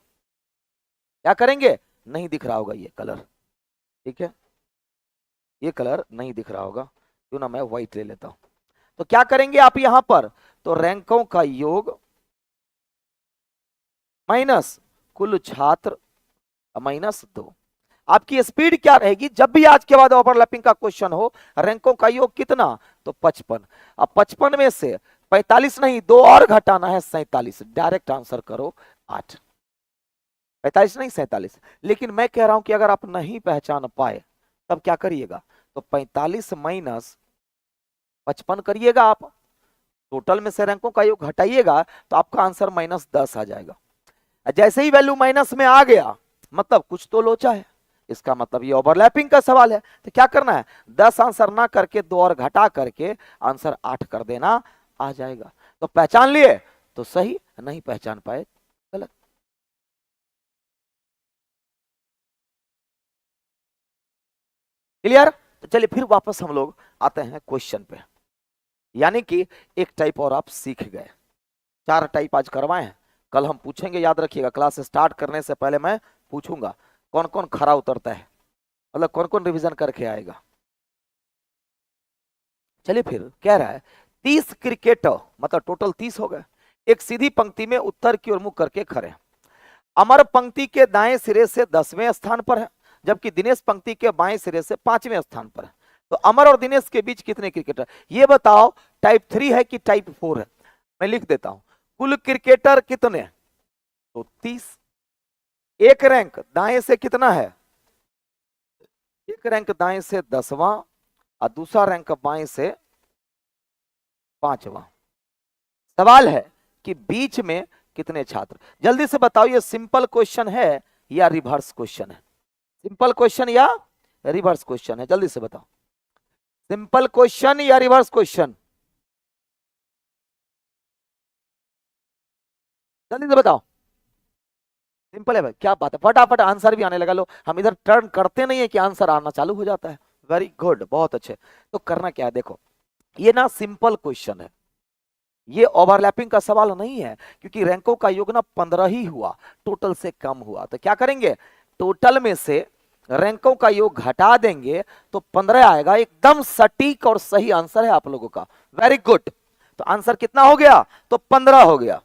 क्या करेंगे, नहीं दिख रहा होगा ये कलर, ठीक है, ये कलर नहीं दिख रहा होगा, क्यों ना मैं व्हाइट ले लेता हूं। तो क्या करेंगे आप यहां पर, तो रैंकों का योग माइनस कुल छात्र -2। आपकी स्पीड क्या रहेगी, जब भी आज के बाद ओवरलैपिंग का क्वेश्चन हो, रैंकों का योग कितना, तो 55। अब 55 में से 45 नहीं 2 और घटाना है 47, डायरेक्ट आंसर करो 8। 45 नहीं 47। लेकिन मैं कह रहा हूं कि अगर आप नहीं पहचान पाए तब क्या करिएगा, तो 45 माइनस 55 करिएगा आप, टोटल में से रैंकों का योग घटाइएगा तो आपका आंसर -10 आ जाएगा। जैसे ही वैल्यू माइनस में आ गया मतलब कुछ तो लोचा है, इसका मतलब ये ओवरलैपिंग का सवाल है। तो क्या करना है, 10 आंसर ना करके 2 और घटा करके आंसर 8 कर देना, आ जाएगा। तो पहचान लिए तो सही, नहीं पहचान पाए गलत। क्लियर, तो चलिए फिर वापस हम लोग आते हैं क्वेश्चन पे, यानी कि एक टाइप और आप सीख गए। 4 टाइप आज करवाए हैं, कल हम पूछेंगे, याद रखिएगा। क्लास स्टार्ट करने से पहले मैं पूछूंगा कौन कौन खरा उतरता है, मतलब कौन कौन रिवीजन करके आएगा। चलिए फिर कह रहा है 30 क्रिकेटर, मतलब टोटल 30 हो गए, एक सीधी पंक्ति में उत्तर की ओर मुख करके खड़े हैं। अमर पंक्ति के दाएं सिरे से 10वें स्थान पर है, जबकि दिनेश पंक्ति के बाएं सिरे से 5वें स्थान पर है। तो अमर और दिनेश के बीच कितने क्रिकेटर, ये बताओ। टाइप 3 है कि टाइप 4 है? मैं लिख देता हूं, कुल क्रिकेटर कितने, तो 30। एक रैंक दाएं से कितना है, एक रैंक दाएं से 10वां और दूसरा रैंक बाएं से 5वां। सवाल है कि बीच में कितने छात्र, जल्दी से बताओ। ये सिंपल क्वेश्चन है या रिवर्स क्वेश्चन है? सिंपल क्वेश्चन या रिवर्स क्वेश्चन है, जल्दी से बताओ। सिंपल क्वेश्चन या रिवर्स क्वेश्चन, जल्दी से बताओ। सिंपल है भाई, क्या बात है, फटाफट आंसर भी आने लगा। लो हम इधर टर्न करते नहीं है कि आंसर आना चालू हो जाता है। वेरी गुड, बहुत अच्छे। तो करना क्या है, देखो ये ना सिंपल क्वेश्चन है, ये ओवरलैपिंग का सवाल नहीं है, क्योंकि रैंकों का योग ना 15 ही हुआ, टोटल से कम हुआ। तो क्या करेंगे, टोटल में से रैंकों का योग घटा देंगे तो 15 आएगा। एकदम सटीक और सही आंसर है आप लोगों का, वेरी गुड। तो आंसर कितना हो गया, तो 15 हो गया।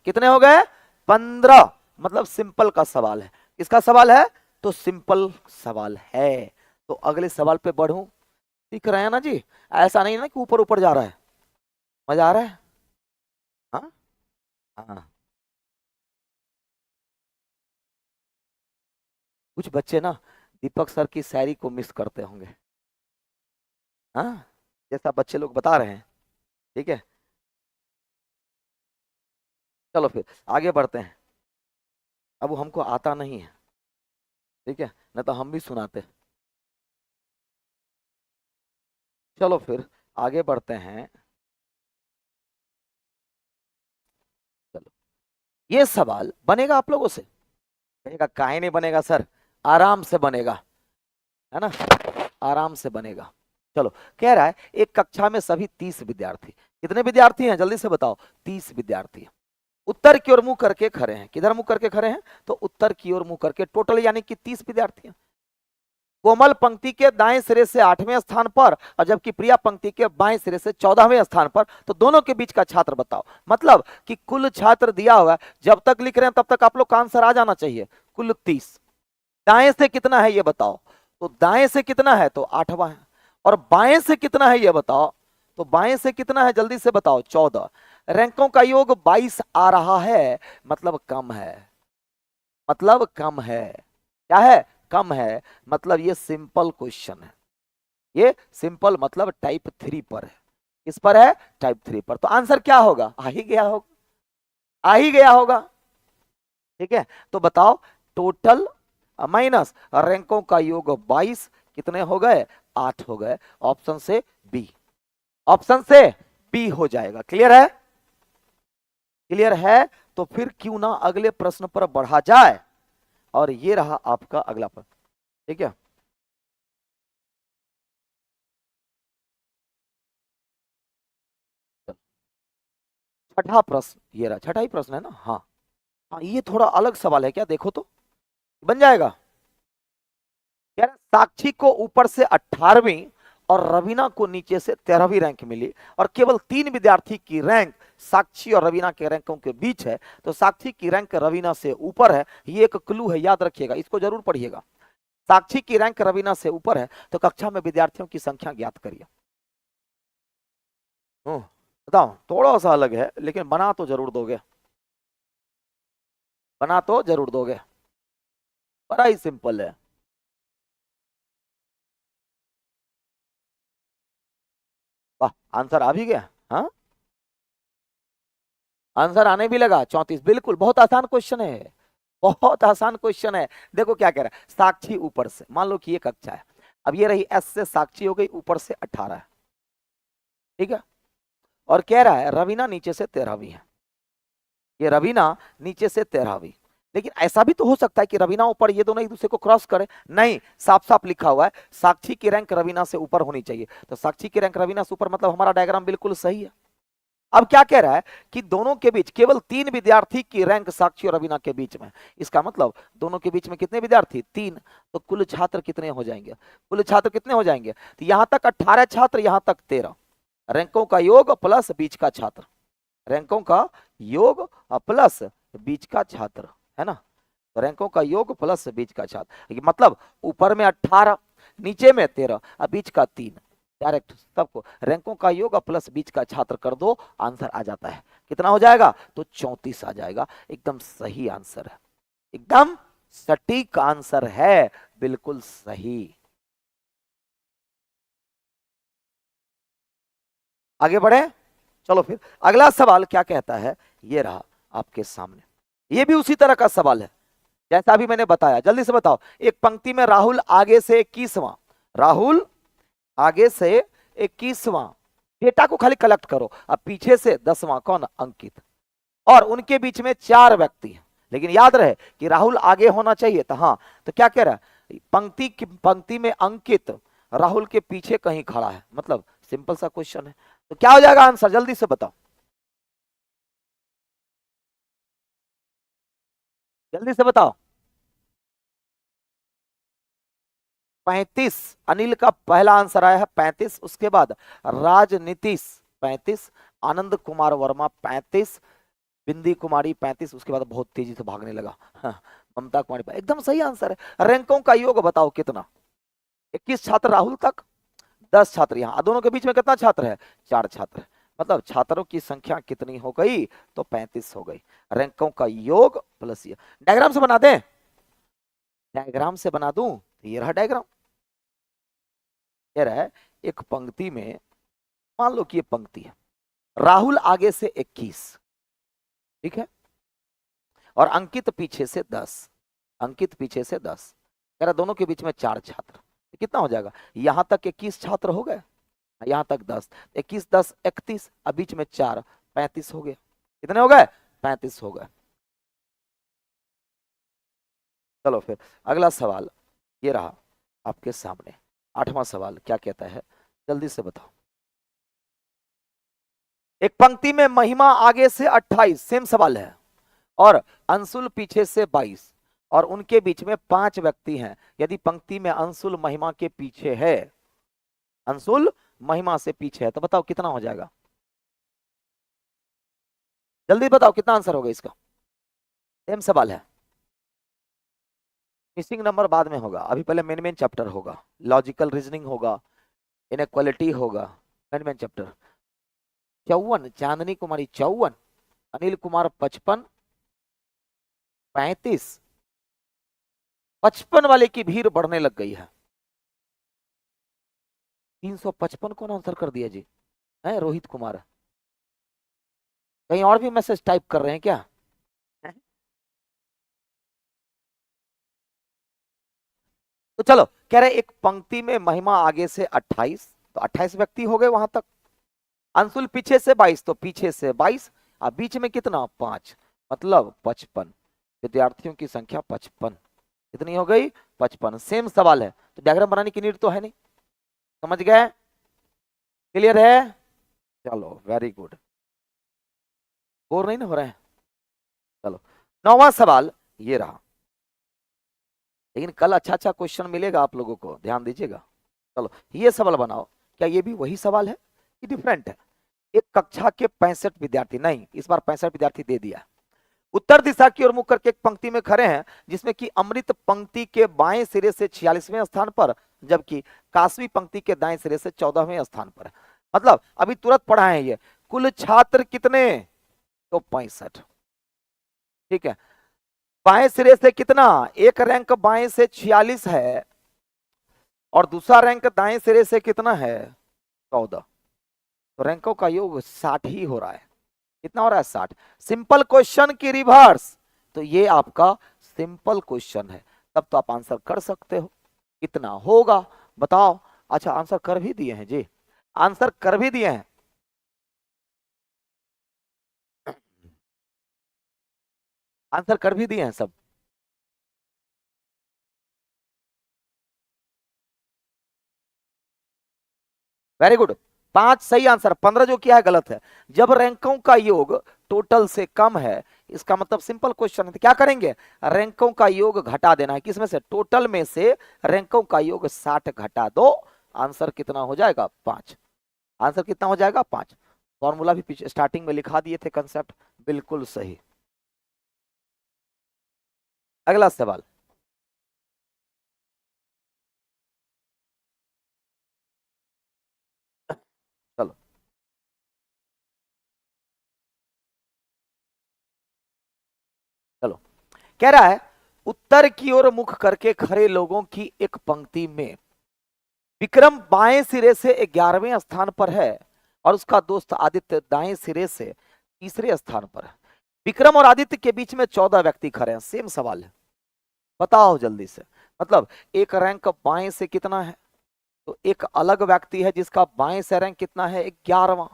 कितने हो गए, 15। मतलब सिंपल का सवाल है, इसका सवाल है तो सिंपल सवाल है। तो अगले सवाल पे बढ़ूं, सीख रहे हैं ना जी? ऐसा नहीं ना कि ऊपर ऊपर जा रहा है, मजा आ रहा है? हाँ हाँ। कुछ बच्चे ना दीपक सर की शायरी को मिस करते होंगे, हाँ, जैसा बच्चे लोग बता रहे हैं। ठीक है, चलो फिर आगे बढ़ते हैं। अब वो हमको आता नहीं है, ठीक है, न तो हम भी सुनाते। चलो फिर आगे बढ़ते हैं। चलो, ये सवाल बनेगा आप लोगों से, बनेगा काहे नहीं बनेगा सर, आराम से बनेगा, है ना, आराम से बनेगा। चलो, कह रहा है एक कक्षा में सभी 30 विद्यार्थी, कितने विद्यार्थी हैं जल्दी से बताओ, 30 विद्यार्थी उत्तर की ओर मुंह करके खड़े हैं। किधर मुंह करके खड़े हैं, तो उत्तर की ओर मुंह करके, टोटल यानी कि 30 विद्यार्थी हैं। कोमल पंक्ति के दाएं सिरे से 8वें स्थान पर और जबकि प्रिया पंक्ति के बाएं सिरे से 14वें स्थान पर। तो दोनों के बीच का छात्र बताओ। मतलब कि कुल छात्र दिया हुआ है, जब तक लिख रहे हैं तब तक आप लोग का आंसर आ जाना चाहिए। कुल 30, दाएं से कितना है ये बताओ, तो दाएं से कितना है, तो 8वां है। और बाएं से कितना है ये बताओ, तो बाएं से कितना है जल्दी से बताओ, 14। रैंकों का योग 22 आ रहा है, मतलब कम है, मतलब कम है। क्या है, कम है। मतलब ये सिंपल क्वेश्चन है, ये सिंपल मतलब टाइप 3 पर है। किस पर है, टाइप 3 पर। तो आंसर क्या होगा, आ ही गया होगा, आ ही गया होगा। ठीक है, तो बताओ टोटल माइनस रैंकों का योग 22, कितने हो गए, 8 हो गए। ऑप्शन से बी, ऑप्शन से बी हो जाएगा। क्लियर है, क्लियर है। तो फिर क्यों ना अगले प्रश्न पर बढ़ा जाए, और ये रहा आपका अगला प्रश्न। ठीक है, छठा प्रश्न ये रहा, छठा ही प्रश्न है ना, हाँ हाँ। ये थोड़ा अलग सवाल है क्या, देखो तो बन जाएगा। यार साक्षी को ऊपर से 18वीं और रवीना को नीचे से 13वीं रैंक मिली, और केवल 3 विद्यार्थी की रैंक साक्षी और रवीना के रैंकों के बीच है। तो साक्षी की रैंक रवीना से ऊपर है, ये एक क्लू है, याद रखिएगा, इसको जरूर पढ़िएगा। साक्षी की रैंक रवीना से ऊपर है, तो कक्षा में विद्यार्थियों की संख्या ज्ञात करिए। बताओ, थोड़ा सा अलग है लेकिन बना तो जरूर दोगे, बना तो जरूर दोगे, बड़ा ही सिंपल है। वाह, आंसर आ भी गया, हाँ, आंसर आने भी लगा। 34, बिल्कुल, बहुत आसान क्वेश्चन है, बहुत आसान क्वेश्चन है। देखो क्या कह रहा है, साक्षी ऊपर से, मान लो कि ये कक्षा है, अब ये रही एस से साक्षी हो गई, ऊपर से 18 है, ठीक है। और कह रहा है रवीना नीचे से 13वीं है, ये रवीना नीचे से 13वीं। लेकिन ऐसा भी तो हो सकता है कि रवीना ऊपर, ये दोनों एक दूसरे को क्रॉस करे। नहीं, साफ साफ लिखा हुआ है साक्षी की रैंक रवीना से ऊपर होनी चाहिए, तो साक्षी की रैंक रवीना से ऊपर, मतलब हमारा डायग्राम बिल्कुल सही है। अब क्या कह रहा है कि दोनों के बीच केवल 3 विद्यार्थी की रैंक साक्षी और रवीना के बीच में, इसका मतलब दोनों के बीच में कितने विद्यार्थी, 3, तो कुल छात्र कितने हो जाएंगे, कुल छात्र कितने हो जाएंगे, तो यहां तक 18 छात्र, यहां तक 13, रैंकों का योग प्लस बीच का छात्र, रैंकों का योग प्लस बीच का छात्र, है ना, तो रैंकों का योग प्लस बीच का छात्र, मतलब ऊपर में 18, नीचे में 13 और बीच का 3, डायरेक्ट सबको रैंकों का योग प्लस बीच का छात्र कर दो, आंसर आ जाता है। कितना हो जाएगा, तो 34 आ जाएगा। एकदम सही आंसर है, एकदम सटीक आंसर है, बिल्कुल सही। आगे बढ़े, चलो फिर अगला सवाल क्या कहता है, ये रहा आपके सामने, ये भी उसी तरह का सवाल है जैसा अभी मैंने बताया। जल्दी से बताओ, एक पंक्ति में राहुल आगे से 21वां, राहुल आगे से 21वां, डेटा को खाली कलेक्ट करो, अब पीछे से 10वां कौन, अंकित, और उनके बीच में 4 व्यक्ति हैं, लेकिन याद रहे कि राहुल आगे होना चाहिए था। हाँ, तो क्या कह रहा है, पंक्ति में अंकित राहुल के पीछे कहीं खड़ा है, मतलब सिंपल सा क्वेश्चन है, तो क्या हो जाएगा आंसर, जल्दी से बताओ, जल्दी से बताओ। 35, अनिल का पहला आंसर आया है 35, उसके बाद राजनीतिश 35, आनंद कुमार वर्मा 35, बिंदी कुमारी 35, उसके बाद बहुत तेजी से भागने लगा, हाँ, ममता कुमारी, एकदम सही आंसर है। रैंकों का योग बताओ कितना, 21 छात्र राहुल तक, 10 छात्र यहाँ, दोनों के बीच में कितना छात्र है, 4 छात्र, मतलब छात्रों की संख्या कितनी हो गई, तो 35 हो गई। रैंकों का योग प्लस ये, डायग्राम से बना दें, डायग्राम से बना दूं, तो ये रहा डायग्राम, ये रहा एक पंक्ति में, मान लो कि ये पंक्ति है, राहुल आगे से 21, ठीक है, और अंकित पीछे से 10, अंकित पीछे से 10, कह रहा दोनों के बीच में 4 छात्र, तो कितना हो जाएगा, यहां तक 21 छात्र हो गए, यहां तक 10, 21 10 31, अब बीच में 4, 35 हो गए, कितने हो गए, 35 हो गए। चलो फिर अगला सवाल ये रहा आपके सामने, 8वां सवाल क्या कहता है, जल्दी से बताओ। एक पंक्ति में महिमा आगे से 28, सेम सवाल है, और अंशुल पीछे से 22, और उनके बीच में 5 व्यक्ति हैं। यदि पंक्ति में अंशुल महिमा के पीछे है, अंशुल महिमा से पीछे है, तो बताओ कितना हो जाएगा, जल्दी बताओ कितना आंसर होगा इसका, सेम सवाल है, मिसिंग नंबर बाद में होगा, अभी पहले मेन मेन चैप्टर होगा, लॉजिकल रीजनिंग होगा, इनक्वालिटी होगा, मेन मेन चैप्टर। 54, चांदनी कुमारी 54, अनिल कुमार 55, 35, 55 वाले की भीड़ बढ़ने लग गई है, 355 कौन आंसर कर दिया जी, है रोहित कुमार, कहीं और भी मैसेज टाइप कर रहे हैं क्या, तो चलो कह रहे एक पंक्ति में महिमा आगे से 28, तो 28 व्यक्ति हो गए वहां तक, अंशुल पीछे से 22, तो पीछे से 22, अब बीच में कितना 5, मतलब 55, विद्यार्थियों की संख्या 55, कितनी हो गई 55, सेम सवाल है, तो डायग्राम बनाने की नीड तो है नहीं, समझ गए, क्लियर है, चलो वेरी गुड, बोर नहीं ना हो रहे हैं। चलो 9वां सवाल ये रहा, लेकिन कल अच्छा अच्छा क्वेश्चन मिलेगा आप लोगों को, ध्यान दीजिएगा। चलो ये सवाल बनाओ, क्या ये भी वही सवाल है कि डिफरेंट है, एक कक्षा के 65 विद्यार्थी, नहीं इस बार 65 विद्यार्थी दे दिया, उत्तर दिशा की ओर मुख करके एक पंक्ति में खड़े हैं, जिसमें कि अमृत पंक्ति के बाएं सिरे से 46वें स्थान पर, जबकि कासवी पंक्ति के दाएं सिरे से 14वें स्थान पर है। मतलब अभी तुरंत पढ़ा है ये, कुल छात्र कितने, तो 65, ठीक है, बाएं सिरे से कितना, एक रैंक बाएं से 46 है, और दूसरा रैंक दाएं सिरे से कितना है 14, तो रैंकों का योग 60 ही हो रहा है, कितना हो रहा है 60, सिंपल क्वेश्चन की रिवर्स, तो ये आपका सिंपल क्वेश्चन है, तब तो आप आंसर कर सकते हो, कितना होगा बताओ, अच्छा आंसर कर भी दिए हैं जी, आंसर कर भी दिए हैं, आंसर कर भी दिए हैं सब, वेरी गुड, 5 सही आंसर, 15 जो किया है गलत है। जब रैंकों का योग टोटल से कम है, इसका मतलब सिंपल क्वेश्चन है, तो क्या करेंगे, रैंकों का योग घटा देना है, किसमें से, टोटल में से रैंकों का योग 60 घटा दो, आंसर कितना हो जाएगा, 5। आंसर कितना हो जाएगा, 5। फॉर्मूला भी पीछे स्टार्टिंग में लिखा दिए थे, कंसेप्ट बिल्कुल सही। अगला सवाल, चलो चलो, कह रहा है उत्तर की ओर मुख करके खड़े लोगों की एक पंक्ति में विक्रम बाएं सिरे से 11वें स्थान पर है और उसका दोस्त आदित्य दाएं सिरे से तीसरे स्थान पर है। विक्रम और आदित्य के बीच में 14 व्यक्ति खड़े हैं। सेम सवाल है, बताओ जल्दी से। मतलब एक रैंक बाएं से कितना है, तो एक अलग व्यक्ति है जिसका बाएं से रैंक कितना है, 11वां।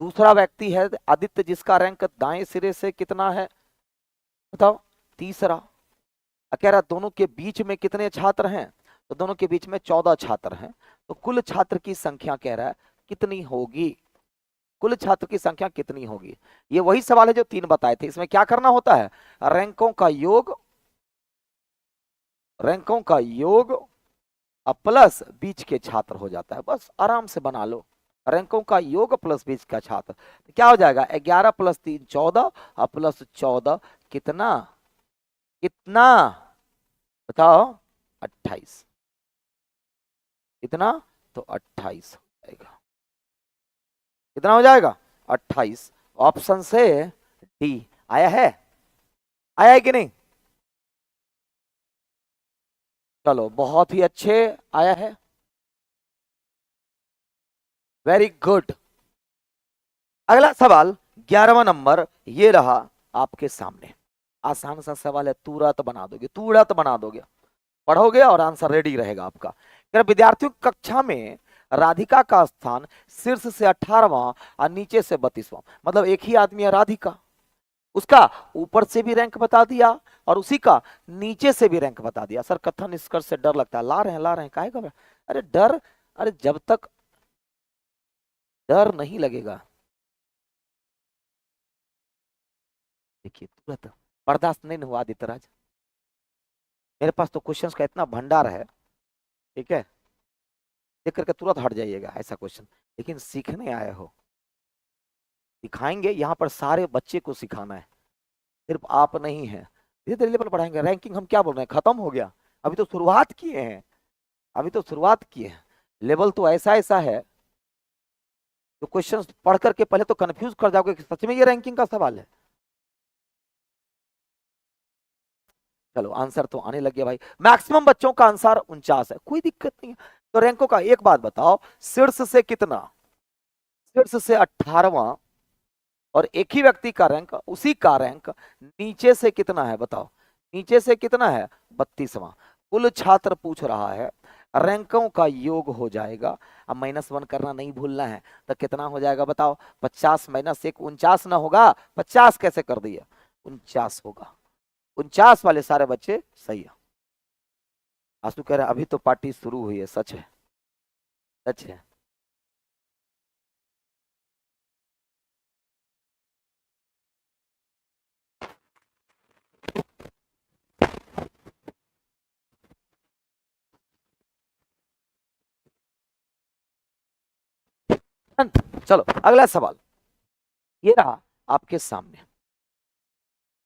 दूसरा व्यक्ति है आदित्य जिसका रैंक दाएं सिरे से कितना है, बताओ, तीसरा। कह रहा दोनों के बीच में कितने छात्र हैं, तो दोनों के बीच में 14 छात्र हैं। तो कुल छात्र की संख्या कह रहा है कितनी होगी, कुल छात्र की संख्या कितनी होगी। ये वही सवाल है जो 3 बताए थे। इसमें क्या करना होता है, रैंकों का योग, रैंकों का योग प्लस बीच के छात्र हो जाता है, बस आराम से बना लो। रैंकों का योग प्लस बीच का छात्र, तो क्या हो जाएगा, 11 + 3 14 और प्लस 14 कितना, कितना बताओ, 28। कितना, तो 28 हो जाएगा। कितना हो जाएगा, 28। ऑप्शन से डी आया है, आया है कि नहीं, चलो बहुत ही अच्छे, आया है, वेरी गुड। अगला सवाल 11वां नंबर ये रहा आपके सामने। आसान सा सवाल है, तुरंत बना दोगे, तुरंत बना दोगे, पढ़ोगे और आंसर रेडी रहेगा आपका। विद्यार्थियों की कक्षा में राधिका का स्थान शीर्ष से 18वां और नीचे से 32वां, मतलब एक ही आदमी है राधिका, उसका ऊपर से भी रैंक बता दिया और उसी का नीचे से भी रैंक बता दिया। सर कथन निष्कर्ष से डर लगता है, ला रहे हैं ला रहे हैं, काहे घबरा, अरे डर, अरे जब तक डर नहीं लगेगा, देखिए तुरंत बर्दाश्त नहीं हुआ आदित्यराज, मेरे पास तो क्वेश्चंस का इतना भंडार है, ठीक है, देख करके तुरंत हट जाइएगा ऐसा क्वेश्चन। लेकिन सीखने आए हो, सिखाएंगे, यहाँ पर सारे बच्चे को सिखाना है, सिर्फ आप नहीं है। धीरे धीरे लेवल बढ़ाएंगे, रैंकिंग हम क्या बोल रहे हैं, खत्म हो गया, अभी तो शुरुआत किए हैं, अभी तो शुरुआत किए हैं। लेवल तो ऐसा ऐसा है तो क्वेश्चन पढ़ करके पहले तो कंफ्यूज कर जाओगे कि सच में ये रैंकिंग का सवाल है। चलो आंसर तो आने लग गया भाई, मैक्सिमम बच्चों का आंसर 49 है, कोई दिक्कत नहीं है। तो रैंकों का एक बात बताओ, शीर्ष से कितना, शीर्ष से 18वां और एक ही व्यक्ति का रैंक, उसी का रैंक नीचे से कितना है बताओ, नीचे से कितना है, 32वां। कुल छात्र पूछ रहा है, रैंकों का योग हो जाएगा, अब -1 करना नहीं भूलना है, तो कितना हो जाएगा बताओ, 50 - 1 49 ना होगा, 50 कैसे कर दिया, 49 होगा। 49 वाले सारे बच्चे सही है। आंसू कह रहे हैं अभी तो पार्टी शुरू हुई है, सच है, सच है। चलो अगला सवाल ये रहा आपके सामने,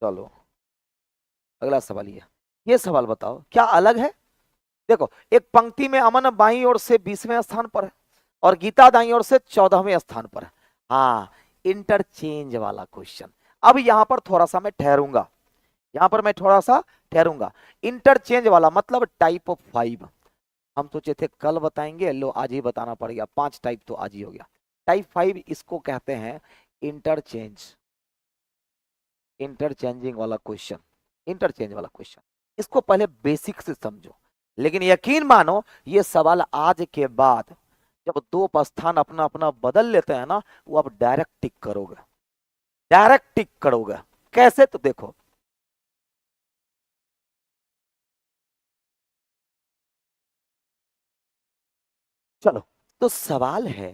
चलो अगला सवाल ये सवाल बताओ क्या अलग है। देखो एक पंक्ति में अमन बाईं ओर से 20वें स्थान पर है और गीता दाईं ओर से 14वें स्थान पर है। हाँ, इंटरचेंज वाला क्वेश्चन। अब यहां पर थोड़ा सा मैं ठहरूंगा, यहां पर मैं थोड़ा सा ठहरूंगा। इंटरचेंज वाला मतलब टाइप ऑफ 5, हम सोचे थे कल बताएंगे, लो आज ही बताना पड़ेगा, 5 टाइप तो आज ही हो गया। टाइप 5 इसको कहते हैं इंटरचेंज, इंटरचेंजिंग वाला क्वेश्चन, इंटरचेंज वाला क्वेश्चन। इसको पहले बेसिक से समझो, लेकिन यकीन मानो ये सवाल आज के बाद जब दो स्थान अपना अपना बदल लेते हैं ना, वो आप डायरेक्ट टिक करोगे, डायरेक्ट टिक करोगे। कैसे, तो देखो, चलो तो सवाल है,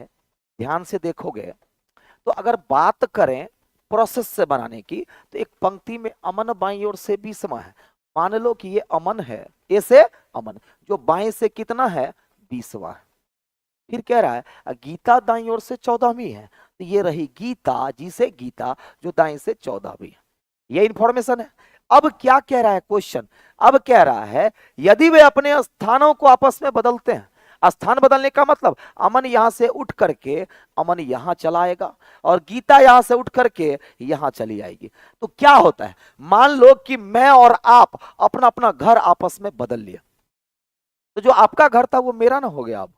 ध्यान से देखोगे तो अगर बात करें प्रोसेस से बनाने की, तो एक पंक्ति में अमन बाईं ओर से 20वां है। मान लो कि ये अमन है, ए से अमन, जो बाएं से कितना है 20वां है। फिर कह रहा है गीता दाईं ओर से 14वीं है, तो ये रही गीता, जी से गीता, जो दाएं से 14वीं है। ये इंफॉर्मेशन है। अब क्या कह रहा है क्वेश्चन, अब कह रहा है यदि वे अपने स्थानों को आपस में बदलते हैं, स्थान बदलने का मतलब अमन यहां से उठ करके अमन यहां चला आएगा और गीता यहां से उठ करके यहां चली आएगी, तो क्या होता है, मान लो कि मैं और आप अपना अपना घर आपस में बदल लिया, तो जो आपका घर था वो मेरा ना हो गया, अब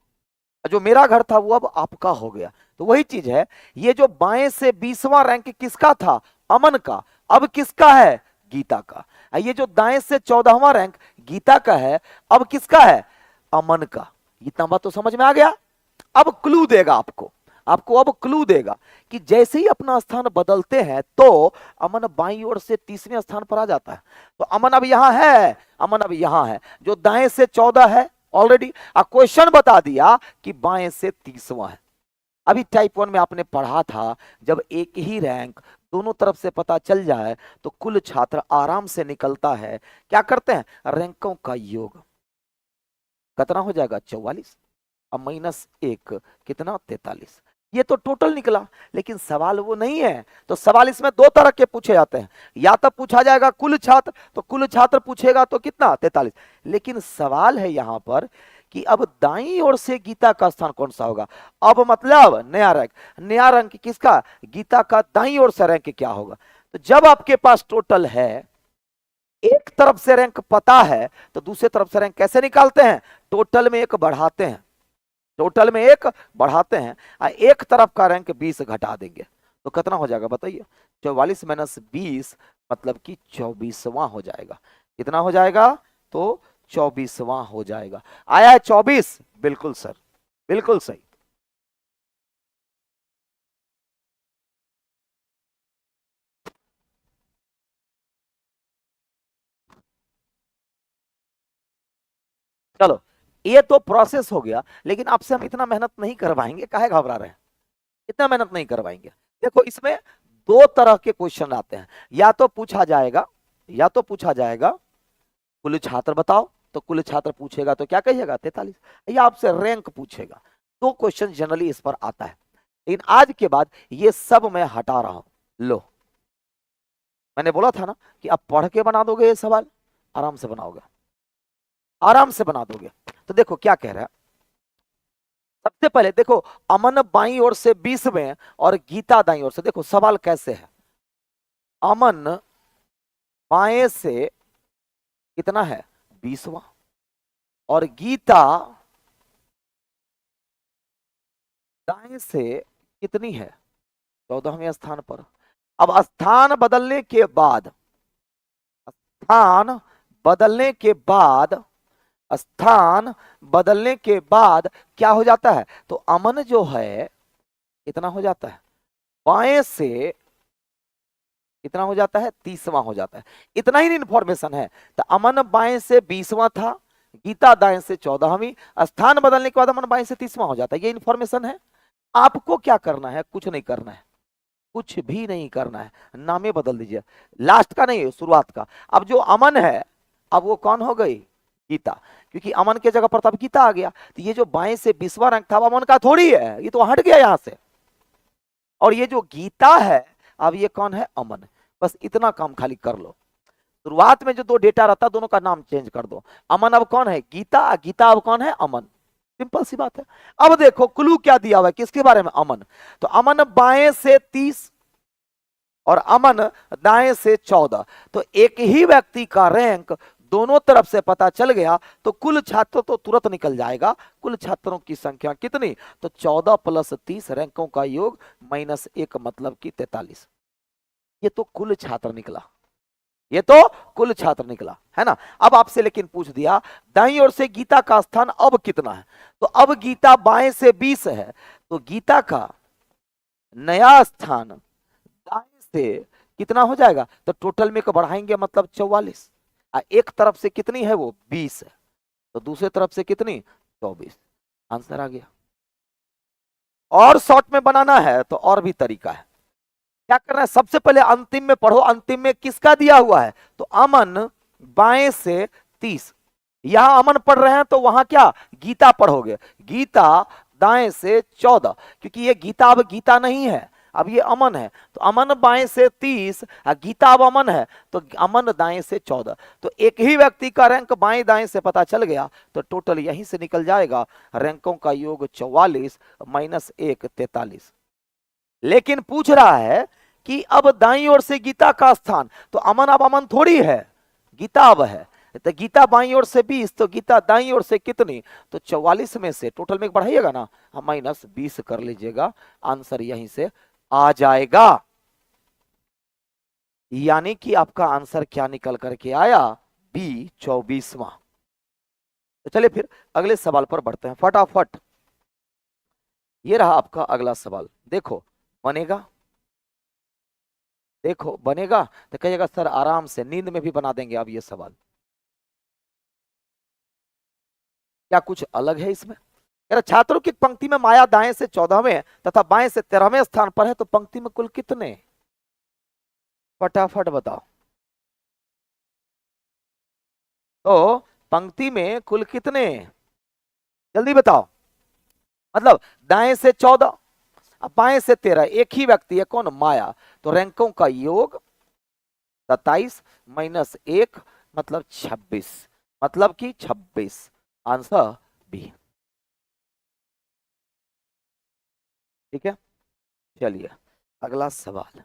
जो मेरा घर था वो अब आपका हो गया। तो वही चीज है, ये जो बाएं से 20वां रैंक किसका था, अमन का, अब किसका है, गीता का। ये जो दाएं से 14वां रैंक गीता का है, अब किसका है, अमन का। इतना बात तो समझ में आ गया। अब क्लू देगा आपको, आपको अब क्लू देगा कि जैसे ही अपना स्थान बदलते हैं तो अमन बाईं ओर से 30वें स्थान पर आ जाता है। तो अमन अब यहां है, अमन अब यहां है, जो दाएं से 14 है ऑलरेडी, क्वेश्चन बता दिया कि बाएं से 30वां है। अभी टाइप 1 में आपने पढ़ा था, जब एक ही रैंक दोनों तरफ से पता चल जाए तो कुल छात्र आराम से निकलता है। क्या करते हैं, रैंकों का योग, कितना हो जाएगा 44, अब -1 कितना 43, ये तो टोटल निकला। लेकिन सवाल वो नहीं है, तो सवाल इसमें दो तरह के पूछे जाते हैं, या तो पूछा जाएगा कुल छात्र, तो कुल छात्र पूछेगा तो कितना 43। लेकिन सवाल है यहां पर कि अब दाईं ओर से गीता का स्थान कौन सा होगा, अब मतलब नया रैंक, नया रैंक किसका, गीता का, दाईं ओर से रैंक क्या होगा। तो जब आपके पास टोटल है, एक तरफ से रैंक पता है, तो दूसरे तरफ से रैंक कैसे निकालते हैं, टोटल में एक बढ़ाते हैं, टोटल में एक बढ़ाते हैं, एक तरफ का रैंक 20 घटा देंगे, तो कितना हो जाएगा बताइए, 44 - 20 मतलब कि 24वां हो जाएगा। कितना हो जाएगा, तो 24वां हो जाएगा। आया है 24, बिल्कुल सर, बिल्कुल सही। चलो, ये तो प्रोसेस हो गया, लेकिन आपसे हम इतना मेहनत नहीं करवाएंगे, काहे घबरा रहे हैं, इतना मेहनत नहीं करवाएंगे। देखो इसमें दो तरह के क्वेश्चन आते हैं, या तो पूछा जाएगा, या तो पूछा जाएगा कुल छात्र बताओ, तो कुल छात्र पूछेगा तो क्या कहिएगा 43, या आपसे रैंक पूछेगा। दो क्वेश्चन जनरली इस पर आता है, लेकिन आज के बाद ये सब मैं हटा रहा हूं। लो, मैंने बोला था ना कि आप पढ़ के बना दोगे ये सवाल, आराम से बनाओगे, आराम से बना दोगे। तो देखो क्या कह रहा है, सबसे पहले देखो अमन बाईं ओर से 20वें और गीता दाईं ओर से, देखो सवाल कैसे है, अमन बाएं से कितना है 20वां और गीता दाएं से कितनी है 14वें स्थान पर। अब स्थान बदलने के बाद, स्थान बदलने के बाद, स्थान बदलने के बाद क्या हो जाता है, तो अमन जो है कितना हो जाता है, बाएं से कितना हो जाता है 30वां हो जाता है। इतना ही इंफॉर्मेशन है। तो अमन बाएं से 20वां था, गीता दाएं से 14वीं, स्थान बदलने के बाद अमन बाएं से 30वां हो जाता है, ये इंफॉर्मेशन है। आपको क्या करना है, कुछ नहीं करना है, कुछ भी नहीं करना है, नामे बदल दीजिए, लास्ट का नहीं शुरुआत का। अब जो अमन है अब वो कौन हो गई, गीता, क्योंकि अमन के जगह पर तब गीता आ गया। तो ये जो बाएं से 20वां रैंक था वो अमन का थोड़ी है, ये तो हट गया यहां से, और ये जो गीता है अब ये कौन है, अमन। बस इतना काम खाली कर लो। शुरुआत में जो दो डेटा रहता दोनों का नाम चेंज कर दो, अमन अब कौन है, गीता, गीता अब कौन है, अमन। सिंपल सी बात है। अब देखो क्लू क्या दिया हुआ है किसके बारे में, अमन। तो अमन बाएं से 30 और अमन दाएं से 14, तो एक ही व्यक्ति का रैंक दोनों तरफ से पता चल गया, तो कुल छात्र तो तुरंत निकल जाएगा। कुल छात्रों की संख्या कितनी, तो 14 + 30 रैंकों का योग -1 मतलब कि 43। ये तो कुल छात्र निकला, ये तो कुल छात्र निकला है ना। अब आपसे लेकिन पूछ दिया दाईं ओर से गीता का स्थान अब कितना है, तो अब गीता बाएं से 20 है, तो गीता का नया स्थान दाएं से कितना हो जाएगा, तो टोटल में को बढ़ाएंगे मतलब 44, एक तरफ से कितनी है वो 20 है, तो दूसरे तरफ से कितनी 24, आंसर आ गया। और शॉर्ट में बनाना है तो और भी तरीका है। क्या करना है, सबसे पहले अंतिम में पढ़ो, अंतिम में किसका दिया हुआ है, तो अमन बाएं से 30। यहां अमन पढ़ रहे हैं तो वहां क्या गीता पढ़ोगे, गीता दाएं से 14, क्योंकि ये गीता अब गीता नहीं है, अब ये अमन है। तो अमन बाएं से 30 और गीता अब अमन है, तो अमन दाएं से 14। तो एक ही व्यक्ति का रैंक बाएं दाएं से पता चल गया तो टोटल यहीं से निकल जाएगा, रैंकों का योग 44 माइनस 1 43। लेकिन पूछ रहा है कि अब दाईं ओर से गीता का स्थान, तो अमन अब अमन थोड़ी है, गीता अब है। तो गीता बाईं ओर से 20, तो गीता दाईं ओर से कितनी, तो 44 में से टोटल में बढ़ाइएगा ना, माइनस 20 कर लीजिएगा, आंसर यहीं से आ जाएगा। यानी कि आपका आंसर क्या निकल करके आया, बी 24वां। तो चलिए फिर अगले सवाल पर बढ़ते हैं फटाफट। ये रहा आपका अगला सवाल, देखो बनेगा, देखो बनेगा तो कहिएगा सर आराम से नींद में भी बना देंगे अब ये सवाल। क्या कुछ अलग है इसमें, छात्रों की पंक्ति में माया दाएं से 14वें तथा बाएं से 13वें स्थान पर है, तो पंक्ति में कुल कितने, फटाफट बताओ। तो पंक्ति में कुल कितने, जल्दी बताओ। मतलब दाएं से 14 अब बाएं से 13, एक ही व्यक्ति है, कौन, माया। तो रैंकों का योग 27 माइनस 1 मतलब 26, मतलब कि 26, आंसर बी। ठीक है, चलिए अगला सवाल,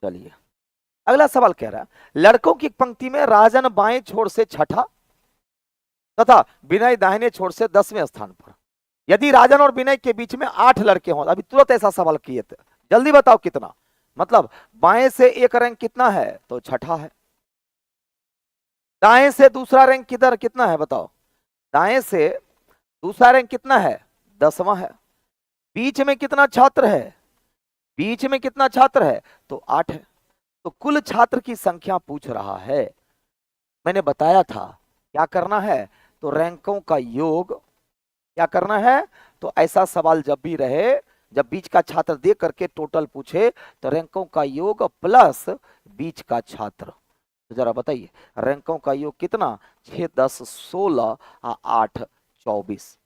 चलिए अगला सवाल कह रहा है लड़कों की पंक्ति में राजन बाएं छोर से छठा तथा विनय दाहिने छोर से 10वें स्थान पर। यदि राजन और विनय के बीच में 8 लड़के हों, अभी तुरंत ऐसा सवाल किए थे, जल्दी बताओ कितना, मतलब बाएं से एक रैंक कितना है, तो छठा है। दाएं से दूसरा रैंक किधर कितना है बताओ, दाएं से दूसरा रैंक कितना है, 10वां है। बीच में कितना छात्र है, बीच में कितना छात्र है, तो 8 है। तो कुल छात्र की संख्या पूछ रहा है, मैंने बताया था क्या करना है, तो रैंकों का योग क्या करना है। तो ऐसा सवाल जब भी रहे, जब बीच का छात्र दे करके टोटल पूछे, तो रैंकों का योग प्लस बीच का छात्र। तो जरा बताइए रैंकों का योग कितना, 6 10 16 और 8 24,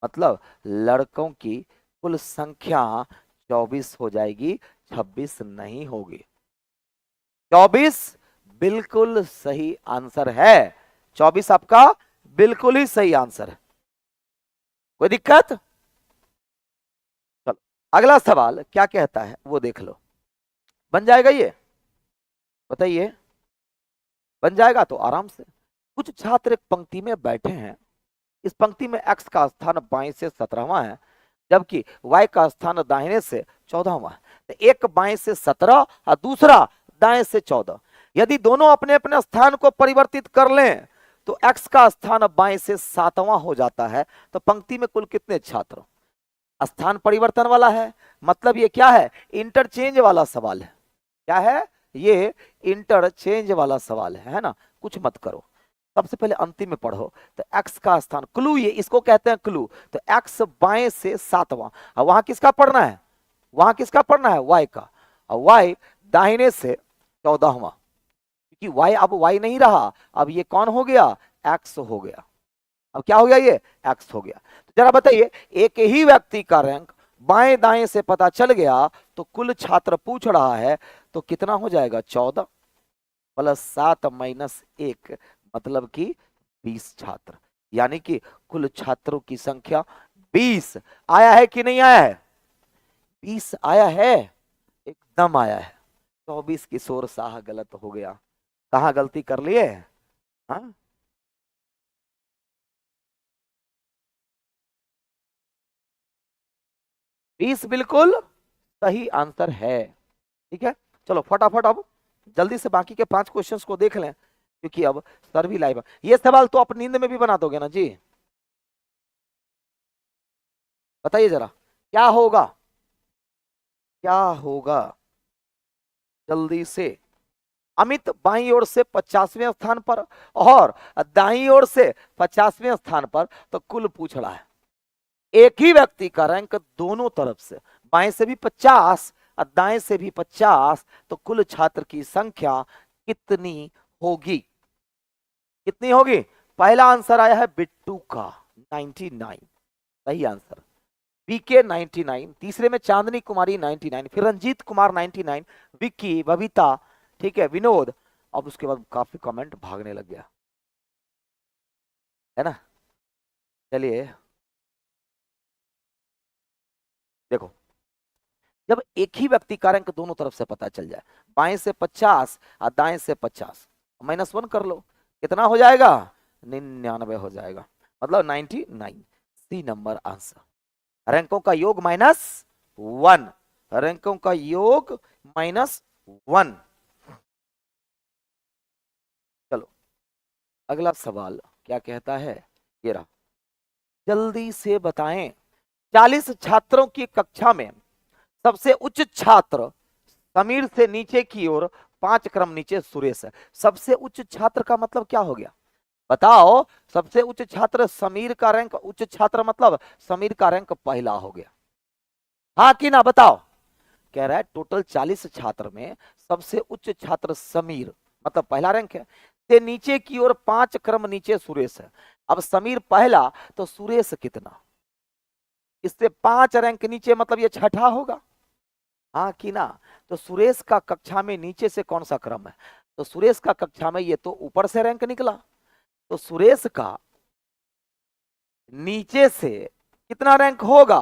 मतलब लड़कों की कुल संख्या 24 हो जाएगी, 26 नहीं होगी। 24 बिल्कुल सही आंसर है, 24 आपका बिल्कुल ही सही आंसर है, कोई दिक्कत। चलो अगला सवाल क्या कहता है वो देख लो, बन जाएगा ये, बताइए बन जाएगा तो आराम से। कुछ छात्र एक पंक्ति में बैठे हैं, इस पंक्ति में एक्स का स्थान बाएं से 17वां है, जबकि वाई का स्थान दाहिने से 14वां है। तो एक बाएं से 17 और दूसरा दाएं से 14, यदि दोनों अपने अपने स्थान को परिवर्तित कर लें तो एक्स का स्थान बाएं से 7वां हो जाता है। तो पंक्ति में कुल कितने छात्र, स्थान परिवर्तन वाला है, मतलब ये क्या है, इंटरचेंज वाला सवाल है। क्या है ये, इंटरचेंज वाला सवाल है ना, कुछ मत करो। सबसे पहले अंतिम में पढ़ो, तो एक्स का स्थान, क्लू ये इसको कहते हैं क्लू। तो एक्स बाएं से 7वां, और वहां किसका पढ़ना है, वहां किसका पढ़ना है, वाई का, और वाई दाहिने से 14वां, क्योंकि वाई अब वाई नहीं रहा, अब ये कौन हो गया, एक्स हो गया। अब क्या हो गया, ये एक्स हो गया। तो जरा बताइए एक ही व्यक्ति का रैंक बाएं दाएं से पता चल गया, तो कुल छात्र पूछ रहा है, तो कितना हो जाएगा, 14 प्लस 7 माइनस 1 मतलब कि 20 छात्र, यानी कि कुल छात्रों की संख्या 20 आया है कि नहीं आया है, 20 आया है, एकदम आया है। 24 किशोर शाह गलत हो गया, कहां गलती कर लिए, हाँ 20 बिल्कुल सही आंसर है। ठीक है, चलो फटाफट अब जल्दी से बाकी के 5 क्वेश्चंस को देख लें, क्योंकि अब सर भी लाइव। ये सवाल तो आप नींद में भी बना दोगे ना जी, बताइए जरा क्या होगा, क्या होगा, जल्दी से अमित बाईं ओर से 50वें स्थान पर और दाईं ओर से 50वें स्थान पर। तो कुल पूछ रहा है एक ही व्यक्ति का रैंक दोनों तरफ से, बाएं से भी 50 और दाएं से भी 50, तो कुल छात्र की संख्या कितनी होगी? कितनी होगी? पहला आंसर आया है बिट्टू का 99, सही आंसर। बीके 99, तीसरे में चांदनी कुमारी 99, फिर रंजीत कुमार 99, विक्की, बबीता, ठीक है, विनोद। अब उसके बाद काफी कमेंट भागने लग गया है ना। चलिए देखो, जब एक ही व्यक्ति का रैंक दोनों तरफ से पता चल जाए, बाएं से 50 और दाएं से 50, -1 कर लो, कितना हो जाएगा? 99 हो जाएगा, मतलब 99। सी नंबर आंसर। रैंकों का योग -1, रैंकों का योग -1। चलो अगला सवाल क्या कहता है, ये रहा, जल्दी से बताएं। 40 छात्रों की कक्षा में सबसे उच्च छात्र समीर से नीचे की ओर 5 क्रम नीचे सुरेश है। सबसे उच्च छात्र का मतलब क्या हो गया? बताओ। सबसे उच्च छात्र समीर का रैंक, उच्च छात्र मतलब समीर का रैंक पहला हो गया, हाँ कि ना? बताओ। कह रहा है टोटल 40 छात्र में सबसे उच्च छात्र समीर मतलब पहला रैंक है, से नीचे की ओर 5 क्रम नीचे सुरेश है। अब समीर पहला तो सुरेश कितना? इससे 5 रैंक नीचे, मतलब ये छठा होगा, हाँ कि ना? तो सुरेश का कक्षा में नीचे से कौन सा क्रम है? तो सुरेश का कक्षा में ये तो ऊपर से रैंक निकला, तो सुरेश का नीचे से कितना रैंक होगा?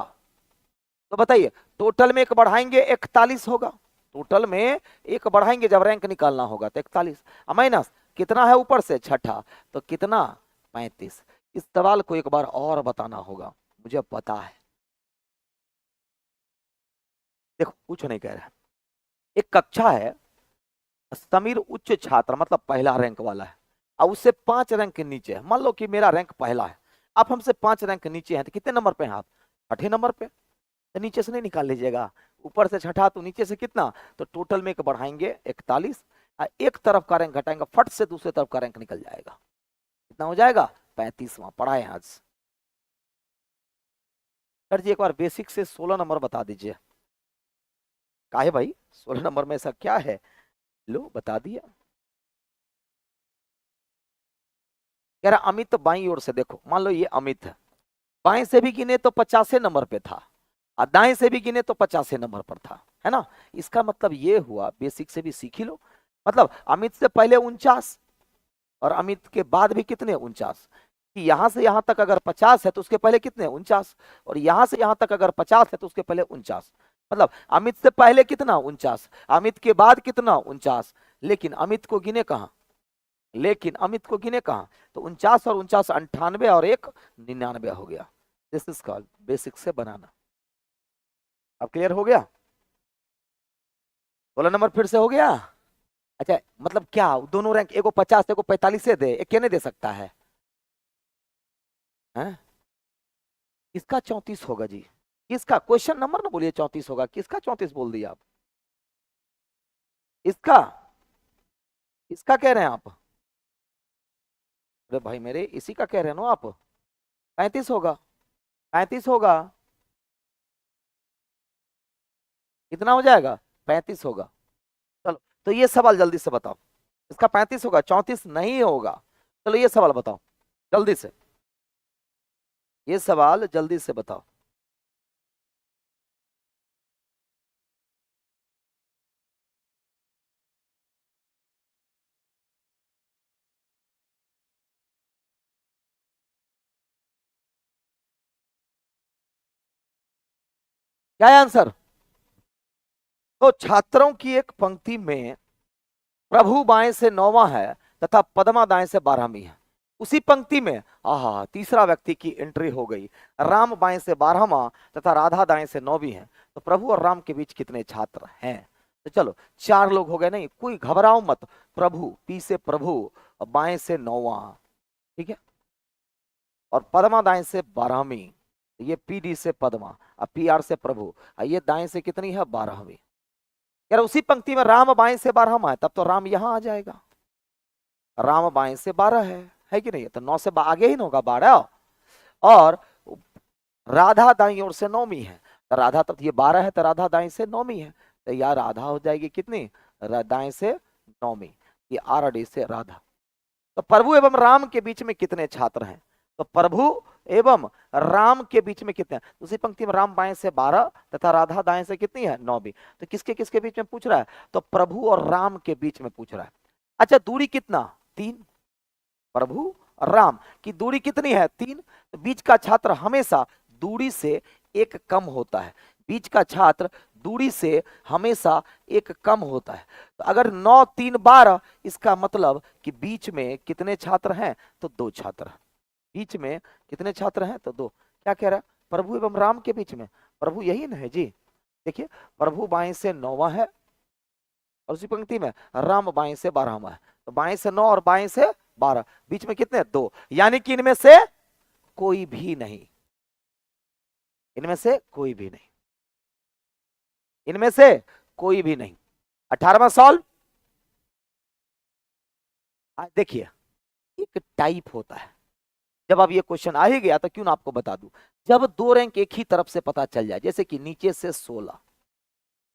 तो बताइए। टोटल में एक बढ़ाएंगे 41 होगा, टोटल में एक बढ़ाएंगे जब रैंक निकालना होगा तो 41, माइनस कितना है ऊपर से? छठा, तो कितना? 35। इस सवाल को एक बार और बताना होगा, मुझे पता है। देखो कुछ नहीं कह रहा, एक कक्षा है, समीर उच्च छात्र मतलब पहला रैंक वाला है, और उससे 5 रैंक के नीचे है। मान लो कि मेरा रैंक पहला है, आप हमसे 5 रैंक नीचे हैं, तो कितने नंबर पे हैं आप? 6ठे नंबर पे। तो नीचे से नहीं निकाल लीजिएगा, ऊपर से छठा तो नीचे से कितना? तो टोटल में एक बढ़ाएंगे 41, एक तरफ का रैंक घटाएंगे, फट से दूसरे तरफ का रैंक निकल जाएगा। कितना हो जाएगा? 35वां। पढ़ाए आज सर जी, एक बार बेसिक से 16 नंबर बता दीजिए। काहे भाई 16 नंबर में ऐसा क्या है? लो बता दिया। कह रहा अमित तो बाईं ओर से देखो, मान लो ये अमित है, बाएं से भी गिने तो 50 नंबर पे था, और दाएं से भी गिने तो 50 नंबर पर था, है ना? इसका मतलब ये हुआ, बेसिक से भी सीख ही लो, मतलब अमित से पहले 49 और अमित के बाद भी कितने? 49। कि यहां से यहां तक अगर 50 है तो उसके पहले कितने? 49, और यहां से यहां तक अगर 50 है तो उसके पहले 49, मतलब अमित से पहले कितना? 49, अमित के बाद कितना? 49, लेकिन अमित को गिने कहां? लेकिन अमित को गिने कहां? तो 49 और 49 98 और 1 99 हो गया। दिस इज कॉल्ड बेसिक से बनाना। अब क्लियर हो गया? 16 नंबर फिर से हो गया। अच्छा मतलब क्या दोनों रैंक, एक को 50 एक को 45 से दे, एक क्या दे सकता है? हैं? किसका 34 होगा जी? किसका? क्वेश्चन नंबर ना बोलिए 34 होगा, किसका 34 बोल दिया आप? इसका? इसका कह रहे हैं आप? अरे भाई मेरे, इसी का कह रहे हैं ना आप? 35 होगा, 35 होगा। कितना हो जाएगा? 35 होगा। चलो तो ये सवाल जल्दी से बताओ, इसका 35 होगा, 34 नहीं होगा। चलो ये सवाल बताओ जल्दी से, ये सवाल जल्दी से बताओ। क्या है आंसर? तो छात्रों की एक पंक्ति में प्रभु बाएं से 9वां है तथा पद्मा दाएं से 12वीं है। उसी पंक्ति में आहा तीसरा व्यक्ति की एंट्री हो गई, राम बाएं से 12वां तथा राधा दाएं से 9वीं है। तो प्रभु और राम के बीच कितने छात्र हैं? तो चलो 4 लोग हो गए, नहीं कोई घबराओ मत। प्रभु, पी से प्रभु और बाएं से 9वां, ठीक है, और पद्मा दाएं से 12वीं, ये पी डी से पद्मा और पी आर से प्रभु, और ये दाएं से कितनी है? 12वीं। यार उसी पंक्ति में राम बाएं से 12 है, तब तो राम यहां आ जाएगा। राम बाएं से 12 है कि नहीं? तो 9 से आगे ही ना होगा 12। और राधा दाई ओर से नौमी है, तो राधा तब ये 12 है, तो राधा दाई से नौमी है, तो यार राधा हो जाएगी कितनी? दाएं से नौमी, ये आरडी से राधा। तो प्रभु एवं राम के बीच में कितने छात्र हैं? तो प्रभु एवं राम के बीच में कितने? उसी पंक्ति में राम बाएं से 12 तथा राधा दाएं से कितनी है? 9। तो किसके किसके बीच में पूछ रहा है? तो प्रभु और राम के बीच में पूछ रहा है। अच्छा दूरी कितना? 3। प्रभु और राम की दूरी कितनी है? 3। तो बीच का छात्र हमेशा दूरी से एक कम होता है, बीच का छात्र दूरी से हमेशा एक कम होता है। तो अगर 9 3 12, इसका मतलब कि बीच में कितने छात्र हैं? तो 2 छात्र। बीच में कितने छात्र हैं? तो 2। क्या कह रहा है? प्रभु एवं राम के बीच में, प्रभु यही ना है जी। देखिए प्रभु बाएं से 9वां है और उसी पंक्ति में राम बाएं से 12वां है, तो बाएं से 9 और बाएं से 12, बीच में कितने? 2। यानी कि इनमें से कोई भी नहीं, इनमें से कोई भी नहीं, इनमें से कोई भी नहीं। 18वां सॉल्व। देखिए एक टाइप होता है, जब अब ये क्वेश्चन आ ही गया तो क्यों ना आपको बता दूं, जब 2 रैंक एक ही तरफ से पता चल जाए, जैसे कि नीचे से 16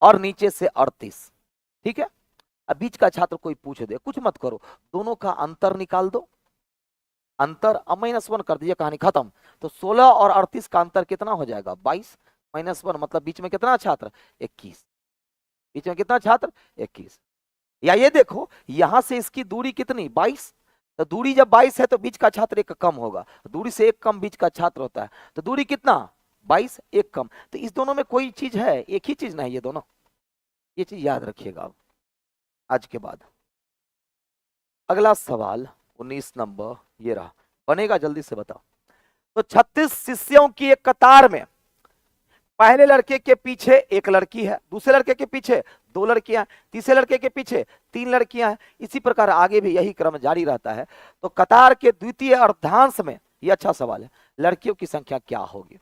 और नीचे से 38, ठीक है, अब बीच का छात्र कोई पूछ दे, कुछ मत करो, दोनों का अंतर निकाल दो, अंतर अब -1 कर दीजिए, कहानी खत्म। तो 16 और 38 का अंतर कितना हो जाएगा? 22 -1, मतलब बीच में कितना छात्र? 21। बीच में कितना छात्र? 21। या ये देखो यहां से इसकी दूरी कितनी? 22। तो दूरी जब 22 है तो बीच का छात्र एक कम होगा, दूरी से एक कम बीच का छात्र होता है, तो दूरी कितना? 22, एक कम। तो इस दोनों में कोई चीज है? एक ही चीज ना है ये दोनों, ये चीज याद रखिएगा आप आज के बाद। अगला सवाल 19 नंबर ये रहा, बनेगा जल्दी से बताओ। तो 36 शिष्यों की एक कतार में पहले लड़के के पीछे एक लड़की है, दूसरे लड़के के पीछे 2 लड़कियां, तीसरे लड़के के पीछे 3 लड़कियां हैं, इसी प्रकार आगे भी यही क्रम जारी रहता है। तो कतार के द्वितीय अर्धांश में, ये अच्छा सवाल है, लड़कियों की संख्या क्या होगी?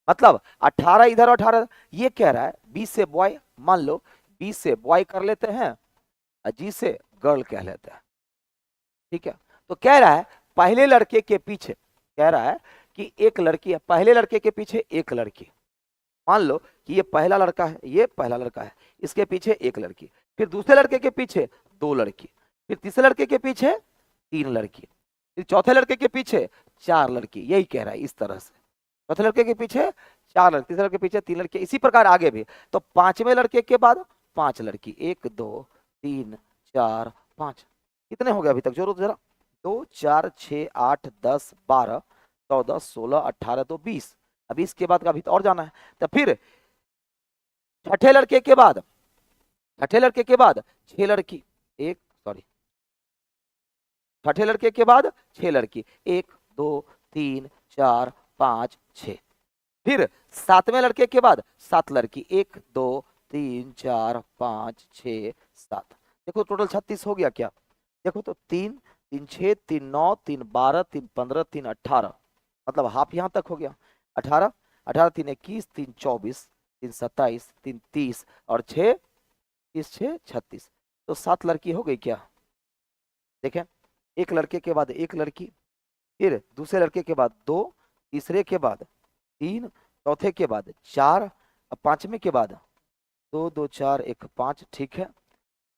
मतलब 18 इधर और 18, ये कह रहा है 20 से बॉय, मान लो 20 से बॉय कर लेते हैं और जी से गर्ल कह लेते हैं, ठीक है। तो कह रहा है पहले लड़के के पीछे, कह रहा है कि एक लड़की है, पहले लड़के के पीछे एक लड़की, मान लो कि ये पहला लड़का है, ये पहला लड़का है, इसके पीछे एक लड़की, फिर दूसरे लड़के के पीछे 2 लड़की, फिर तीसरे लड़के के पीछे 3 लड़की, फिर चौथे लड़के के पीछे 4 लड़की, यही कह रहा है इस तरह से। चौथे लड़के के पीछे 4 लड़की, तीसरे लड़के के पीछे 3 लड़की, इसी प्रकार आगे भी। तो 5वें लड़के के बाद 5 लड़की, 1 2 3 4 5, कितने हो गए अभी तक? जोरो जरा, 2 4 6 8 10 12 14 16 18 तो 20, अभी इसके बाद का अभी तो और जाना है। तो फिर छठे लड़के के बाद, छठे लड़के के बाद 6 लड़की, एक सॉरी, छठे लड़के के बाद 6 लड़की, 1 2 3 4 5 6, फिर 7वें लड़के के बाद 7 लड़की, 1 2 3 4 5 6 7, देखो टोटल 36 हो गया क्या? देखो तो 3 3 6 3 9 3 12 3 15 3 18, मतलब हाफ यहां तक हो गया, 18 18 3 21 3 24 3 27 3 30 और 6 30 6 36, तो 7 लड़की हो गई क्या? देखें एक लड़के के बाद एक लड़की, फिर दूसरे लड़के के बाद 2, तीसरे के बाद 3, चौथे के बाद 4, और 5वें के बाद 2 2 4 1 5, ठीक है।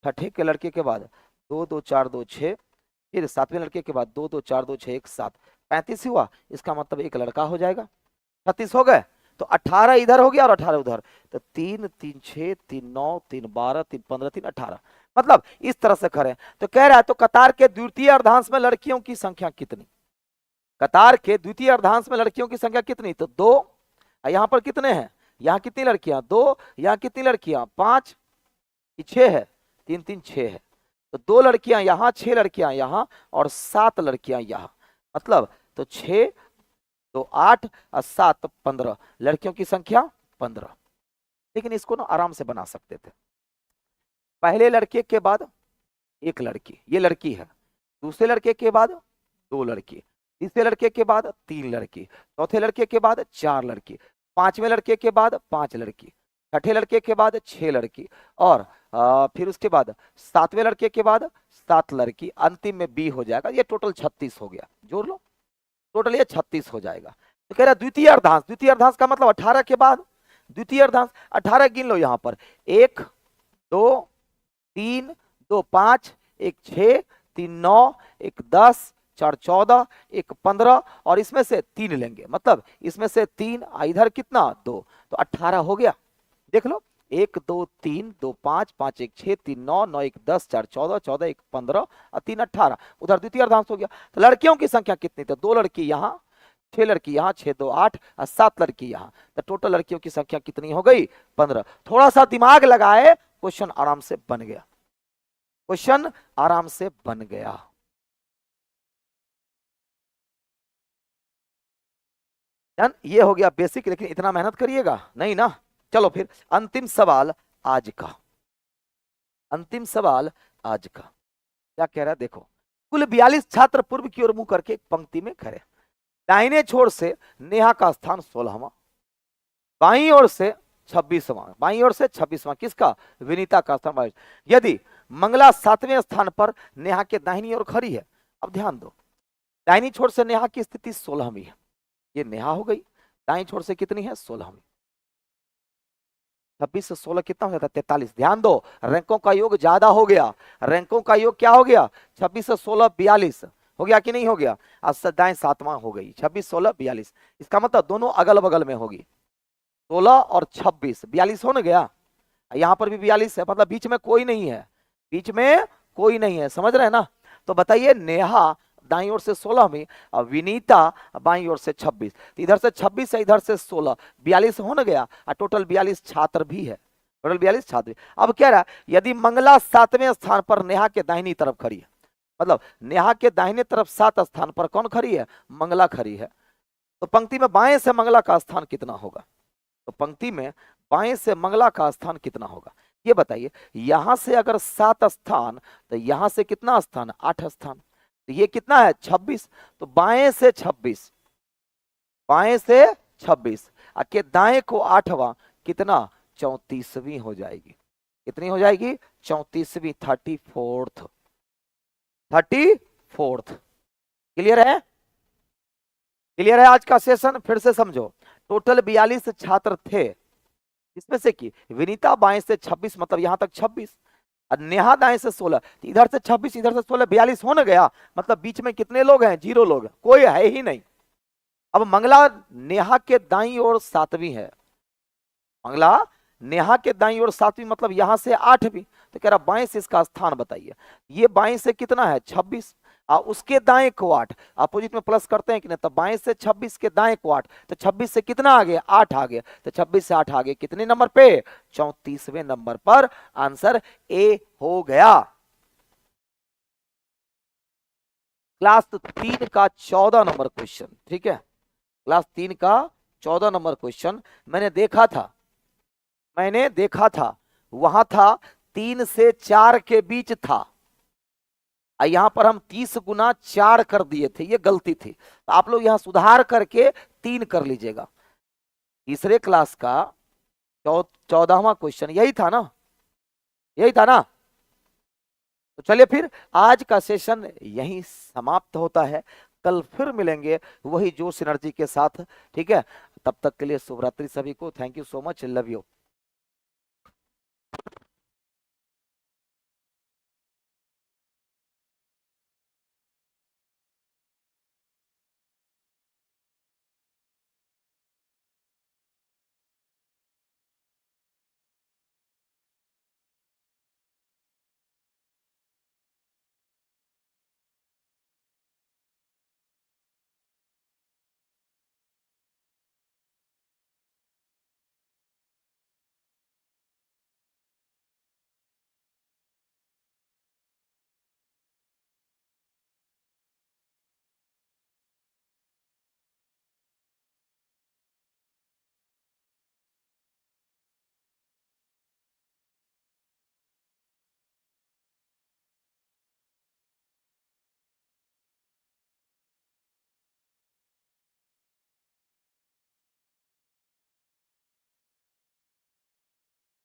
छठे के लड़के के बाद 2 2 4 2 6, फिर 7वें लड़के के बाद 2 2 4 2 6 1 7, 35 हुआ, इसका मतलब एक लड़का हो जाएगा। 36 हो गए, तो 18 इधर हो गया और 18 उधर, तो 3 3 6 3 9 3 12 3 15 3 18, मतलब इस तरह से करें। तो कह रहा है तो कतार के द्वितीय अर्धांश में लड़कियों की संख्या कितनी? कतार के द्वितीय अर्धांश में लड़कियों की संख्या कितनी? तो 2, यहां पर कितने हैं? यहाँ कितनी लड़कियां? 2, यहाँ कितनी लड़कियां? 5, 6 है, 3 3 6 है, तो 2 लड़कियां यहाँ, 6 लड़कियां यहाँ और 7 लड़कियां यहाँ, मतलब तो 6 तो 8 और 7 तो 15, लड़कियों की संख्या 15। लेकिन इसको ना आराम से बना सकते थे, पहले लड़के के बाद एक लड़की, ये लड़की है, दूसरे लड़के के बाद 2 लड़की, तीसरे लड़के के बाद 3 लड़की, चौथे लड़के के बाद 4 लड़की, 5वें लड़के के बाद 5 लड़की, छठे लड़के के बाद 6 लड़की, और फिर उसके बाद 7वें लड़के के बाद 7 लड़की, अंतिम में बी हो जाएगा। ये टोटल 36 हो गया, जोड़ लो, टोटल ये 36 हो जाएगा। तो कह रहा द्वितीय अर्धांश, द्वितीय अर्धांश का मतलब 18 के बाद द्वितीय अर्धांश, 18 गिन लो यहां पर, 1 2 3 2 5 1 6 3 9 1 10 4 14 1 15, और इसमें से 3 लेंगे, मतलब इसमें से 3, इधर कितना 2, तो 18 हो गया। देख लो 1 2 3 2 5 5 1 6 3 9 9 1 10 4 14 14 1 15 और 3 18, उधर द्वितीय अर्धांश हो गया। तो लड़कियों की संख्या कितनी, तो 2 लड़की यहाँ, 6 लड़की यहाँ, 6 2 8 और 7 लड़की यहाँ, तो टोटल लड़कियों की संख्या कितनी हो गई, 15। थोड़ा सा दिमाग लगाए, क्वेश्चन आराम से बन गया, क्वेश्चन आराम से बन गया। ये हो गया बेसिक, लेकिन इतना मेहनत करिएगा नहीं ना। चलो फिर अंतिम सवाल आज का, अंतिम सवाल आज का क्या कह रहा है, देखो कुल 42 छात्र पूर्व की ओर मुंह करके एक पंक्ति में खड़े, दाहिने छोर से नेहा का स्थान 16वां, बाईं ओर से 26वां, बाईं ओर से 26वां किसका, विनीता का स्थान 22। यदि मंगला 7वें स्थान पर नेहा के दाहिनी ओर खड़ी है, अब ध्यान दो, दाहिनी छोर से नेहा की स्थिति 16वीं है, ये नेहा हो गई, दाईं छोर से कितनी है 16वीं, 26 से 16 कितना हो जाता है 43। ध्यान दो, रैंकों का योग ज्यादा हो गया, रैंकों का योग क्या हो गया, 26 से 16 42 हो गया कि नहीं हो गया, आज दाएं 7वां हो गई, 26 16 42, इसका मतलब दोनों अगल बगल में होगी, 16 और 26 42 हो ना गया, यहां पर भी 42 है, मतलब बीच में कोई नहीं है, बीच में कोई नहीं है, समझ रहे हैं ना। तो बताइए नेहा दाईं ओर से 16वीं और विनीता बाईं ओर से 26, तो इधर से 26 है, इधर से 16, 42 हो ना गया, और टोटल 42 छात्र भी है, टोटल 42 छात्र। अब कह रहा है यदि मंगला 7वें स्थान पर नेहा के दाहिनी तरफ खड़ी है, मतलब नेहा के दाहिने तरफ 7 स्थान पर कौन खड़ी है, मंगला खड़ी है, तो पंक्ति में बाएं से मंगला का स्थान कितना होगा, तो पंक्ति में बाएं से मंगला का स्थान कितना होगा, ये बताइए। यहां से अगर 7 स्थान, तो यहां से कितना स्थान, 8 स्थान, तो ये कितना है 26, तो बाएं से 26, बाएं से 26 के दाएं को 8वां, कितना 34वीं हो जाएगी, कितनी हो जाएगी 34वीं, 34th, 34th। क्लियर है, क्लियर है आज का सेशन, फिर से समझो, टोटल 42 छात्र थे, इसमें से कि विनीता बाएं से 26, मतलब यहां तक 26, और नेहा दाएं से 16, इधर से 26 इधर से 16, 42 हो ना गया, मतलब बीच में कितने लोग हैं, 0 लोग, कोई है ही नहीं। अब मंगला नेहा के दाईं ओर 7वीं है, मंगला नेहा के दाईं ओर 7वीं, मतलब यहां से 8वीं, तो कह रहा बाएं से इसका स्थान बताइए, ये बाएं से कितना है 26, उसके दाएं को 8, अपोजिट में प्लस करते हैं कि नहीं, तो बाएं से 26 के दाएं को 8, तो 26 से कितना आ गया 8 आ गया, तो 26 से 8 आ गया, कितने नंबर पे 34वें नंबर पर, आंसर ए हो गया। क्लास 3 का 14 नंबर क्वेश्चन, ठीक है, क्लास 3 का 14 नंबर क्वेश्चन मैंने देखा था, मैंने देखा था, वहां था 3 से 4 के बीच था, यहां पर हम 30 गुना 4 कर दिए थे, ये गलती थी, तो आप लोग यहां सुधार करके 3 कर लीजिएगा। तीसरे क्लास का 14वां क्वेश्चन यही था ना, यही था ना। तो चलिए फिर आज का सेशन यहीं समाप्त होता है, कल फिर मिलेंगे वही जोश एनर्जी के साथ, ठीक है, तब तक के लिए शुभ रात्रि सभी को, thank you so much, love you.